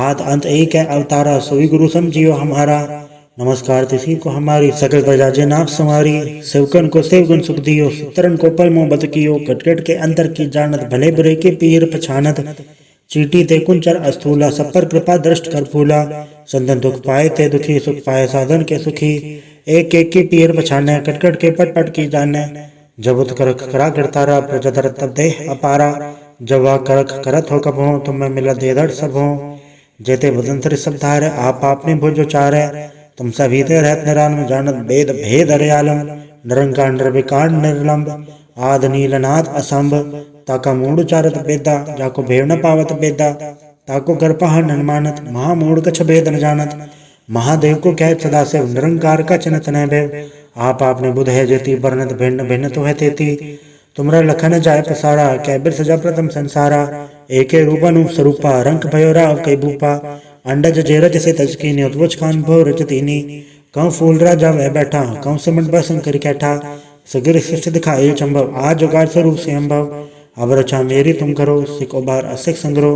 Speaker 1: आद अंत एक है अवतारा सोई गुरु समझियो हमारा नमस्कार तिसी को हमारी सकल प्रजा जे नाप संवारी सेवकन को सेवगुण सुख दियो तरन को पल मोह बत कियो कटकट के अंतर की जानत भले बुरे के पीर पछानत चीटी ते कुंचर अस्थूला सब पर कृपा दृष्ट कर फूला संतन दुख पाए ते दुखी सुख पाए साधन के सुखी एक एक की पीर पछाने कटकट के पट पट की जाने जब उत करख करा करतारा प्रजा दर तब देह अपारा जब वह करख करत हो कब हो तुम्हें मिला दे दड़ सब हो जेते बदंतर सब धारे आप आपने भुज चारे तुम सभी ते रहत निरान में जानत वेद भेद हरियालम निरंकार निर्विकार निर्लंब आद नीलनाथ असंभ ताका मूड उचारत बेदा, जाको भेव न पावत बेदा, ताको कर पहा नन मानत, महामूड कछ भेद न जानत। महादेव को कह सदा से निरंकार का चिन्हत न भेव, आप आपने बुध है जेती, बरनत भिन्न भिन्न तो है तेती। तुमरा लखन जाय पसारा, कै बिर सजा प्रथम संसारा। एके रूपानु स्वरूपा, रंक भयो राव कई भूपा। अंडज जेरज से तजकीनी, उत्वच खान भो रजतीनी। कौ फूल राजा वह बैठा, कौ सिमट बसन कर कैठा। सगिर सृष्टि दिखाए चंभव, आज जुगाड़ स्वरूप से अम्भव। अब रचा मेरी तुम करो, सिख उबार असिख संग्रो।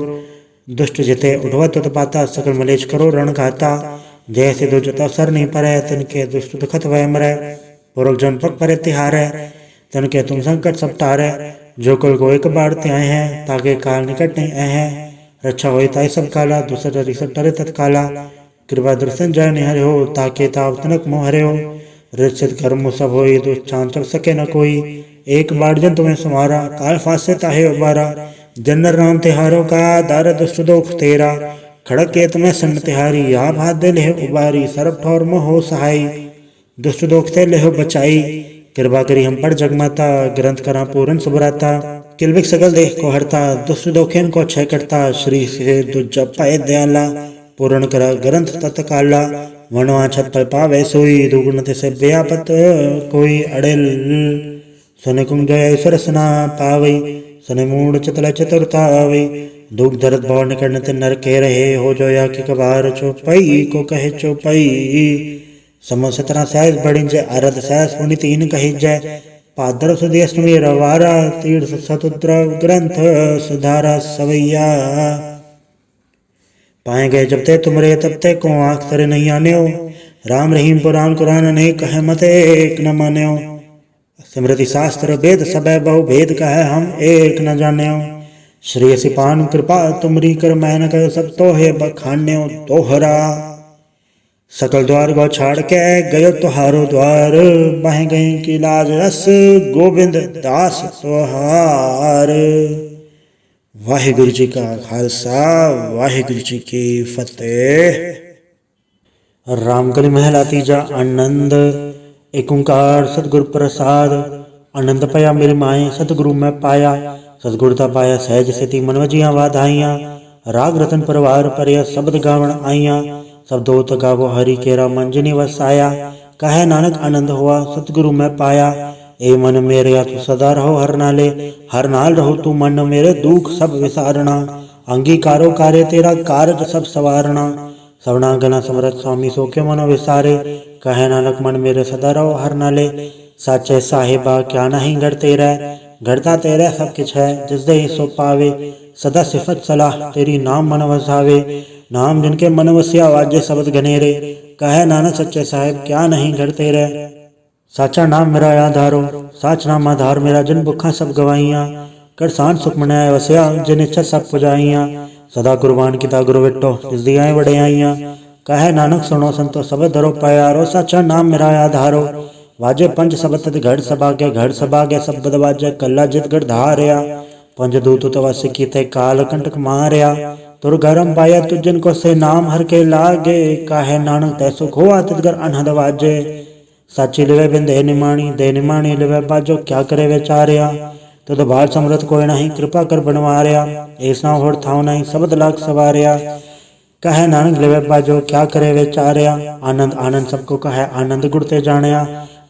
Speaker 1: दुष्ट जिते उठवत उत्पाता, सकल मलेच करो रण घाता। जैसे दो जता सर नहीं परै, तिनके दुष्ट दुखत वह मरै। पुरख जन पग परे तिहारै, तिनके तुम संकट सब टारै। जो कुल को एक बार त्याय है, ताके काल निकट नहीं है। रक्षा होई ताई सब काला, दूसर रिसट टरे तत्काला। कृपा दर्शन जय निहरे हो, ताके ताव तनक मोह हरे हो। रिचित कर्म सब होई, दुष्चान चल सके न कोई। एक बार जन तुम्हें सुमारा, काल फासे ताहे उबारा। जनर राम तिहारो का, दार दुष्ट दोख तेरा। खड़क केत में सन तिहारी, आप हाथ दे लेह उबारी। सर्व ठौर में हो सहाई, दुष्ट दोख ते लेह बचाई। कृपा करी हम पर जगमाता, ग्रंथ करा पूरन सुभराता। किलबिक सगल देख को हरता, दुष्ट दोखेन को क्षय करता। श्री से दुज पाए दयाला, पूर्ण करा ग्रंथ तत्काला। मनवा छत पर पावे सोई, दुगुण से व्यापत कोई। अड़ेल सुने कुंग जय सरसना पावई, सुने मूड चतला चतुरता आवई। दुख दर्द भव निकट नर के रहे, हो जो या कि कबार चौपाई को कहे चौपाई। सम 17 सहस बड़ी जय, अरद सहस पुनि 3 कही जय। पादर सुधी अष्टमी रवारा, तीर्थ सतुद्र ग्रंथ सुधारा सवैया। पाए गए जब ते तुमरे, तब ते को आंख तरे नहीं आने हो। राम रहीम पुराण कुरान अनेक कहे मत एक न माने हो। स्मृति शास्त्र वेद सब बहु भेद कहे, हम एक न जाने हो। श्री सिपान कृपा तुमरी कर, मैं न कर सब तो है बखान्यो तोहरा। सकल द्वार गौ छाड़ के गयो तुहारो द्वार, बह गई की लाज रस गोविंद दास तुहार। वाहिगुरु जी का खालसा, वाहिगुरु जी की फतेह। रामकली महला तीजा। आनंद एक ओंकार सतगुरु प्रसाद। आनंद पया मेरे माए, सतगुरु मैं पाया। सतगुरता पाया सहज सिद्धि, मन वजिया वाधाइया। राग रतन परवार परिया, शब्द गावण आइया। सब दोत गावो हरि केरा, मंजनी वसाया। कहे नानक आनंद हुआ, सतगुरु मैं पाया। ए मन मेरे तू सदा रहो हर नाले, हर नाल रहो तू मन मेरे, दुख सब विसारना। अंगीकारो कार्य तेरा, कारज सब सवारना। सवना गना समरथ स्वामी, सो के मनो विसारे। कहे नानक मन मेरे सदा रहो हर नाले। साचे साहिबा क्या नहीं घर तेरा, घरता तेरा सब किछ है। जिस दे सो पावे, सदा सिफत सलाह तेरी, नाम मन वसावे। नाम जिनके मन वसिया, वाजे शब्द घनेरे। कहे नानक सच्चे साहिब क्या नहीं घर तेरे। साचा नाम मेरा आधारो, साच नाम आधार मेरा। जिन भुखा सब गवाइया, कर सान सुख मनाया वसिया। जिन इच्छा सब पुजाइया, सदा कुर्बान किता गुरु विटो, जिस दियाएं वड़ियाइया। कहे नानक सुनो संतो सब धरो प्यारो, साचा नाम मेरा आधारो। वाजे पंच सबत घड़ सभागे, घड़ सभागे सब बद वाजे। कल्ला जित गढ़ धारया, पंच दूत तवस की ते काल कंटक मारया। तुर गरम पाया तुझ जिनको से, नाम हर के लागे। काहे नानक तै सुख हुआ तितगर अनहद वाजे। साची लिवे बिन दे निमाणी, दे निमाणी लिवे बाजो। क्या करे विचार्या, तुद बाल समरथ कोई नहीं, कृपा कर बनवार्या। ऐसा होड़ थाव नहीं, सबद लाख सवार्या। कहे नानक लिवे बाजो, क्या करे विचार्या। आनंद आनंद सबको कहे, आनंद गुड़ते जाणया।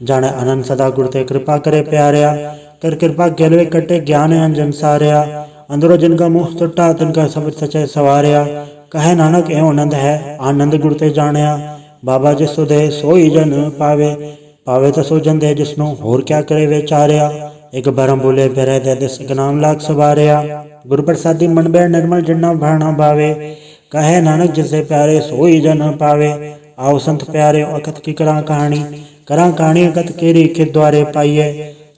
Speaker 1: जाने आनंद सदा गुड़ते, कृपा करे प्यारया। कर कृपा गेलवे कटे, ज्ञान अंजन सारया। अंदरो जिनका मुँह टुटा, तिनका सब सचे सवारया। कहे नानक एवं आनंद है, आनंद गुड़ते जाणया। बाबा जिसो दे सोई जन पावे, पावे तो सो जन दे जिसनो, होर क्या करे विचार्या। एक बरम बोले बेरे दे, दिस नाम लाख सवारया। गुरु प्रसादी मन बे निर्मल, जिन्ना भाणा भावे। कहे नानक जिसे प्यारे, सोई जन पावे। आओ संत प्यारे, अकथ की करा कहानी। करा कहानी अकथ केरी, के द्वारे पाइये।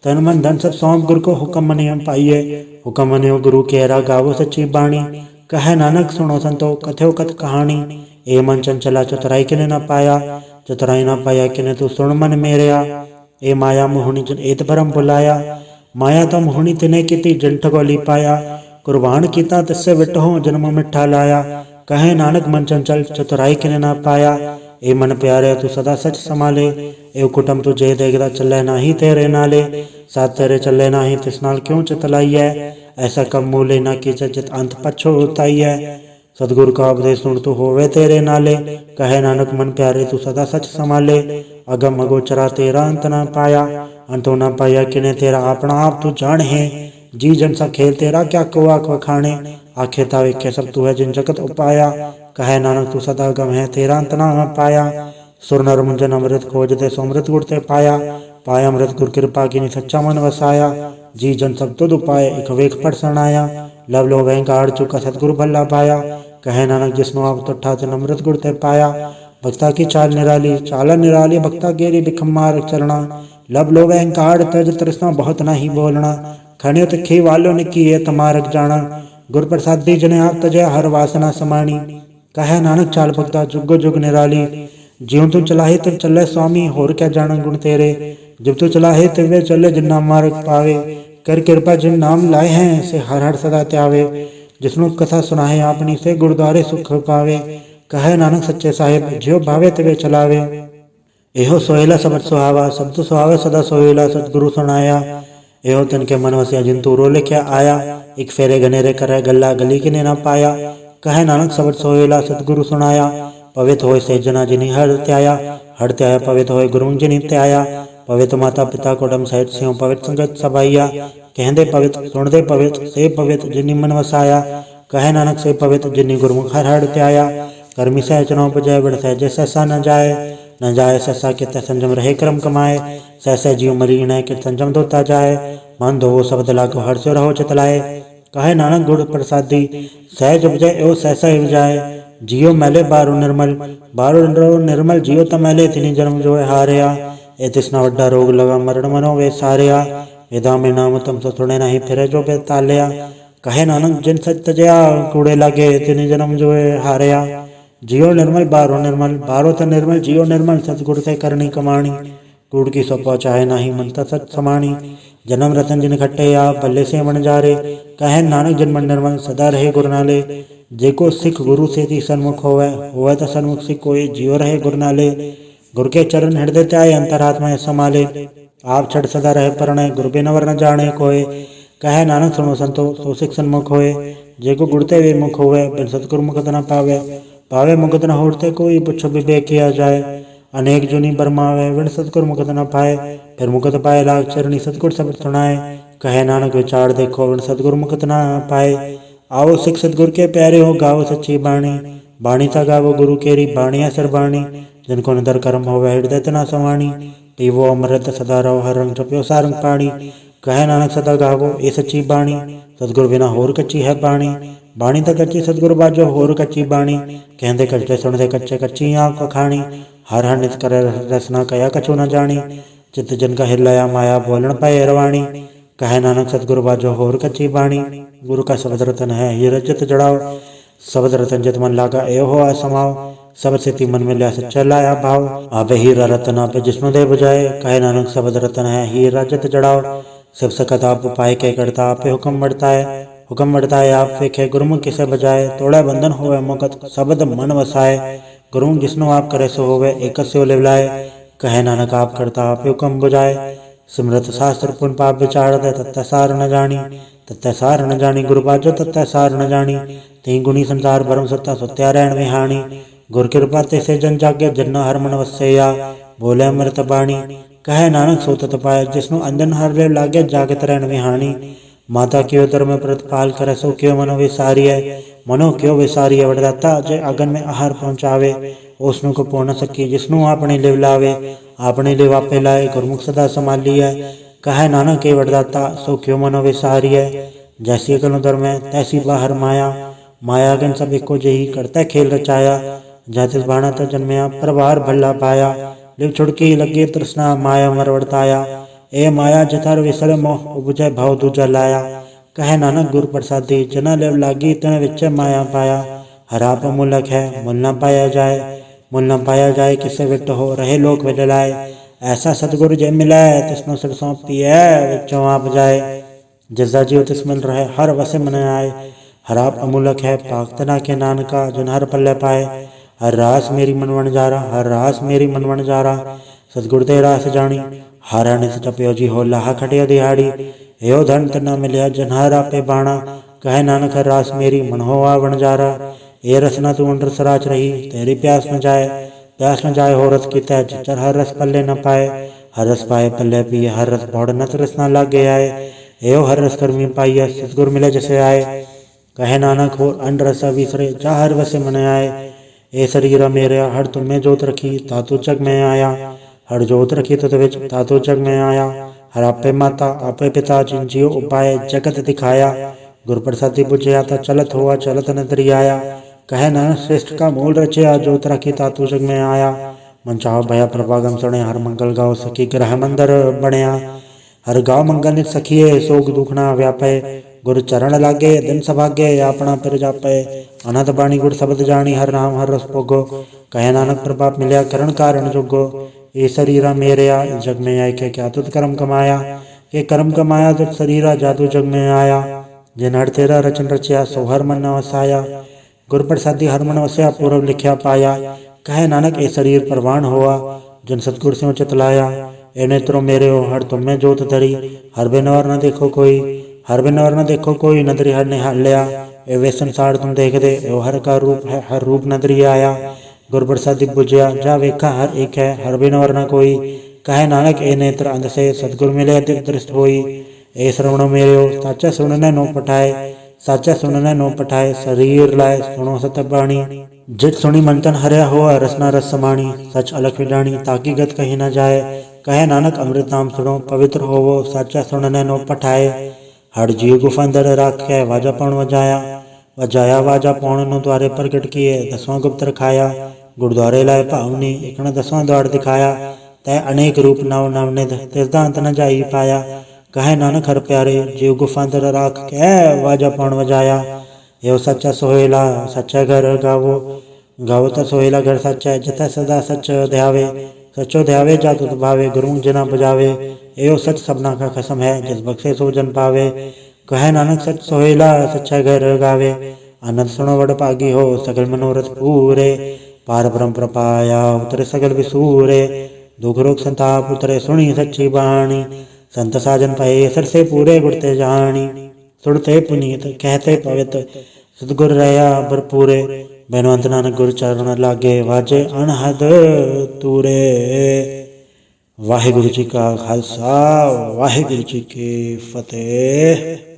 Speaker 1: तन मन धन सब सौंप, गुरु को हुक्म मनियम पाइये। हुक्म मनियो गुरु केरा, गावो सच्ची बाणी। कहे नानक सुनो संतो, कथो कथ कहानी। ए मन चंचला चतुराई किने न पाया, चतुराई न पाया किने तू सुन मन मेरया। ए माया मोहनी जन एत भरम बुलाया, माया तो मोहनी तिने किति जन ठगोली पाया। कुर्बान कीता तिससे विटहो, जन्म मिठा लाया। कहे नानक मन चंचल चतुराई किने न पाया, ए मन प्यारे तू सदा सच संभाले, ए कुटुंब तुझे देखदा चले नाही तेरे नाले, साथ तेरे चले नाही तिस नाल क्यों चितलाइए, ऐसा कम मूले ना की जित अंत पछोताइए। सतगुरु का उपदेश सुन तू होवे तेरे नाले, कहे नानक मन प्यारे तू सदा सच संभाले, अगम अगोचरा तेरा अंत न पाया, अंतो न पाया किने तेरा अपना आप तू जान है, जी जन सा खेल तेरा क्या कुआ वखाणे, आखे तावे के सब तू है जिन जगत उपाया, कहे नानक तू सदा गम है तेरा अंत न पाया, सुर नर मुंजन अमृत खोज ते सोमृत गुर ते पाया, पाया अमृत गुर कृपा की सच्चा मन वसाया, जी जन सब तुद उपाय एक वेख पढ़ सनाया, लव लो वैंकार चुका सतगुरु भला पाया, कहे नानक जिसनो आप तो ठाते अमृत गुर ते पाया, भक्ता की चाल निराली चालन निराली, भक्ता गेरी बिखम मार चलना, लब लो वैंकार तज तृष्णा बहुत नहीं बोलना, खड़ियो तिखी वालो ने किए तमारक जाना, गुर प्रसादी जने आप तजय हर वासना समाणी, कहे नानक चाल भक्ता जुगो जुग निराली, ज्यों तू चलाहे तिव चले स्वामी होर क्या जाना गुण तेरे, जब तू चलाहे तिवे चले जिन्ना मार्ग पावे, कर कृपा जिन नाम लाए हैं से हर हर सदा त्यावे, जिसनु कथा सुनाहे आपनी से गुरुद्वारे सुख पावे, कहे नानक सच्चे साहिब ज्यो भावे तिवे चलावे, एहो सोहेला सबद सुहावा शब्द सुहावे सदा सोहेला, सतगुरु सुनाया एहो तिनके मन वसिया जिन तू रो लिखया आया, एक फेरे गनेरे करे गल्ला गली किने न पाया, कहे नानक सबद सोहेला सतगुरु सुनाया, पवित्र होय से जना जिनी हर त्याया, हर त्याया पवित्र होय गुरु जिनी त्याया, पवित्र माता पिता कोडम सहित सिंह पवित्र संगत सबाइया, कहते पवित्र सुनते पवित्र से पवित्र जिनी मन वसाया, कहे नानक से पवित्र जिनी गुरमुख हर हर त्याया, कर्मी सह चुनाव बजाय बड़ सहज सहसा न जाए सहसा कित संजम रहे क्रम कमाए, सहसा जीव मरी न कित संजम धोता जाए, मन धो शब्द लागो हर से रहो चितलाए, कहे नानक गुड़ प्रसादी सहज उपजय एवं सहसा हिव जाए, जियो मैले बारो निर्मल जियो त मैले तिनी जन्म जो हारिया, ए तिसना वड्डा रोग लगा मरण मनो वे सारिया, वेदा में नाम तुम तो सुने नहीं फिरे जो बेतालिया, कहे नानक जिन सच तजया कूड़े लागे तिनी जन्म जो हारिया, जियो निर्मल बारो त निर्मल जियो निर्मल, सतगुर से करनी कमाणी, कूड़ की सो पहुँचाए नहीं मनता सच समाणी, जन्म रतन जिन खट्टे या भले से मन जारे, कहे नानक जिन मन निर्मल सदा रहे गुरु नाले, जेको सिख गुरु से ती सन्मुख होवे तो सन्मुख सिख कोई जियो रहे गुरु नाले, गुरु के चरण हृदय त्याय अंतरात्मा समाले, आप छड़ सदा रहे प्रणय गुरु बिन वर न जाने कोय, कहे नानक सुनो संतो सो सिख सन्मुख होए, जेको गुड़ते वे मुख होवे बिन सतगुरु मुखत न पावे मुखत न होते कोई पुछो विवेक किया जाए, अनेक जुनी बरमावे बिन सतगुरु मुखत न पाए, फिर मुखत पाए लाग चरणी सतगुर सब सुनाए, कहे नानक विचार देखो बिन सतगुरु मुखत न पाए, आओ सिख सतगुर के प्यारे हो गाओ सच्ची बाणी, बाणी सा गावो गुरु केरी बाणी असर बाणी, जिनको निदर कर्म होवे हृदय तना समाणी, पीवो अमृत सदा रहो हर रंग जपियो सारंग पाणी, कहे नानक सदा गावो ए सच्ची बाणी, सतगुर बिना होर कच्ची है बाणी, बाणी तो कच्ची सतगुर बाजो होर कच्ची बाणी, कहते कच्चे सुनते कच्चे कच्ची आँख खाणी, हर हर नित कर रसना कया कछु न जानी, चित्त जन का हिलाया माया बोलन पाए रवाणी, कहे नानक सतगुरु बाजो होर कच्ची बाणी, गुरु का शब्द रतन है ये रजत जड़ाओ, शब्द रतन जित मन लागा ए हो असमाओ, सब सिद्धि मन में लिया सच्चा लाया भाव, आबे हीरा रतन आपे जिष्णु देव जाए, कहे नानक शब्द रतन है हीरा रजत जड़ाओ, शिव सकत आप पाए के करता आपे हुक्म बढ़ता है आप फेखे गुरुमुख किसे बजाए, तोड़े बंधन होवे मुकत शब्द मन वसाए, गुरुमुख जिष्णु आप करे सो होवे एक से लिवलाए, कहे नानक आप करता आपे हुक्म बुझाए, सिमरत शास्त्र पुन पाप विचार दे तत्ता सार न जानी गुरु बाजो तत्ता सार न जानी, तीन गुणी संसार भरम सत्ता सत्या रैन विहानी, गुर कृपा ते से जन जागे जन्ना हर मन वसैया, बोले अमृत बाणी, कहे नानक सो तत पाए जिसनु अंजन हर ले लागे जागत रैन विहानी, माता क्यों धर्म प्रतिपाल करे सो क्यों मनो क्यों विसारिय वरदाता जय अगन में आहार पहुँचावे, उसनु को पौन सकी जिसनु आपने लिव लावे, आपने लिव आपे लाए गुरमुख सदा संभालिय, कहे नानक के वरदाता सो क्यों मनो विसारिय, जैसी अगन उदर में तैसी बाहर माया गन सब एको जही करता खेल रचाया, जातिस बाणा तो जन्मया प्रभार भल्ला पाया, लिव छुड़की लगे तृष्णा माया मर वर्ताया, ए माया जथर विसर मोह उपजय भाव दूजा लाया, कहे नानक गुरु प्रसादी जना लिव लागी तन विच माया पाया, हराप मूलक है मूल न पाया जाए किसे विट हो रहे लोक विलाए, ऐसा सतगुरु जय मिलाए तिसनो सिर सौंपिए विचों आप जाए, जजा जीव तिस मिल रहे हर वसे मन आए, हराप अमूलक है पाक तना के नानका जिन हर पल्ले पाए, हर रास मेरी मन वणजारा, हर रास मेरी मन वणजारा। सतगुर ते रास जानी, हारा नित जपियो जी हो लाहा खटिया दिहाड़ी। यो धन तना मिलिया जनहार आपे बाणा, कहे नानक हर रास मेरी मन होवा वणजारा। ये रसना तू रस राच रही, तेरी प्यास न जाए, प्यास न जाए हो रस की तय, जिचर हर रस पल्ले न पाए। हर रस पाए पल्ले पिए, हर रस भौड़ नत रस न लागे आए। एयो हर रस कर्मी पाइया, सतगुर मिले जैसे आए। कहे नानक हो अन रस विसरे, जा हर वसे मन आए। ए शरीरा मेरा हर तुम्हें जोत रखी, तातु जग में आया। हर जोत रखी तुत विच, तातु जग में आया। हर आपे माता आपे पिता, जिन जियो उपाय जगत दिखाया। गुर प्रसादी बुझया ता चलत हुआ, चलत नदरी आया। कहे नानक श्रेष्ठ का मूल रचया, जोत रखी तातु जग में आया। मन चाहो भया प्रभागम सुने, हर मंगल गाओ सखी ग्रह मंदिर बनया। हर गाँव मंगल नित सखिए, सोग दुखना व्यापे। गुर चरण लागे दिन सभागे, अपना पिर जापे। अनंत बाणी गुर शब्द जानी, हर नाम हर रस भोगो। कहे नानक प्रभाप मिलया, करण कारण जोगो। ये शरीरा मेरया, इस जग में आय के क्या तुत कर्म कमाया। के कर्म कमाया तुत शरीरा, जादू जग में आया। जिन हर तेरा रचन रचया, सो हर मन न वसाया। गुर प्रसादी हर मन वसया, पूर्व लिखया पाया। कहे नानक ए शरीर परवान हुआ, जिन सतगुर से चितलाया। ए नेत्रों मेरे हो, हर तुम में जोत धरी, हर बिनवर न देखो कोई। हर बिनवर न देखो कोई, नदरी हर निहाल लिया। ए वे संसार तुम देख दे, ए हर का रूप है, हर रूप नदरी आया। गुर प्रसादी बुझया, जा वेखा हर एक है, हर बिनवर न कोई। कहे नानक ए नेत्र अंध से, सतगुर मिले दिव्य दृष्ट होई। ए श्रवणो मेरे हो, साचा सुनने नो पठाए, साचा सुनने नो पठाए। शरीर लाए सुनो सत बाणी, जित सुनी मंथन हरया हो, रसना रस समाणी। सच अलख विडाणी, ताकि गत कहीं न जाए। कहे नानक अमृत नाम सुनो, पवित्र होवो, साचा सुनने नो पठाए। हर जीव गुफा अंदर राखे, वाजा पौण वजाया। वजाया वाजा पौण नो द्वारे प्रगट किए, 10वां गुप्त रखाया। गुरुद्वारे लाए भावनी, इकना 10वां द्वार दिखाया। तय अनेक रूप नव नवनिध, तिसदा अंत न जाई पाया। कहे नानक हर प्यारे, जीव गुफा अंदर राख के, वाजा पौण वजाया। यो सच्चा सोहेला, सच्चा घर गावो। गावो तो सोहेला घर सच्चा, जिथा सदा सच ध्यावे। सचो ध्यावे जा तुत भावे, गुरु जना बजावे। एयो सच सबना का कसम है, जिस बख्शे सो जन पावे। कहे नानक सच सोहेला, सच्चा घर गावे। आनंद सुनो वड भागी हो, सकल मनोरथ पूरे। पार ब्रह्म प्रपाया, उतरे सगल विसूरे। दुख रोग संताप उतरे, सुनी सच्ची बाणी। संत साजन पाए, सरसे पूरे गुड़ते जानी। सुनते पुनीत, कहते पवित्र, सतगुर रया भरपूरे। बेनवंत नानक गुर चरण लागे, वाजे अनहद तूरे। वाहिगुरु जी का खालसा, वाहिगुरु जी की फतेह।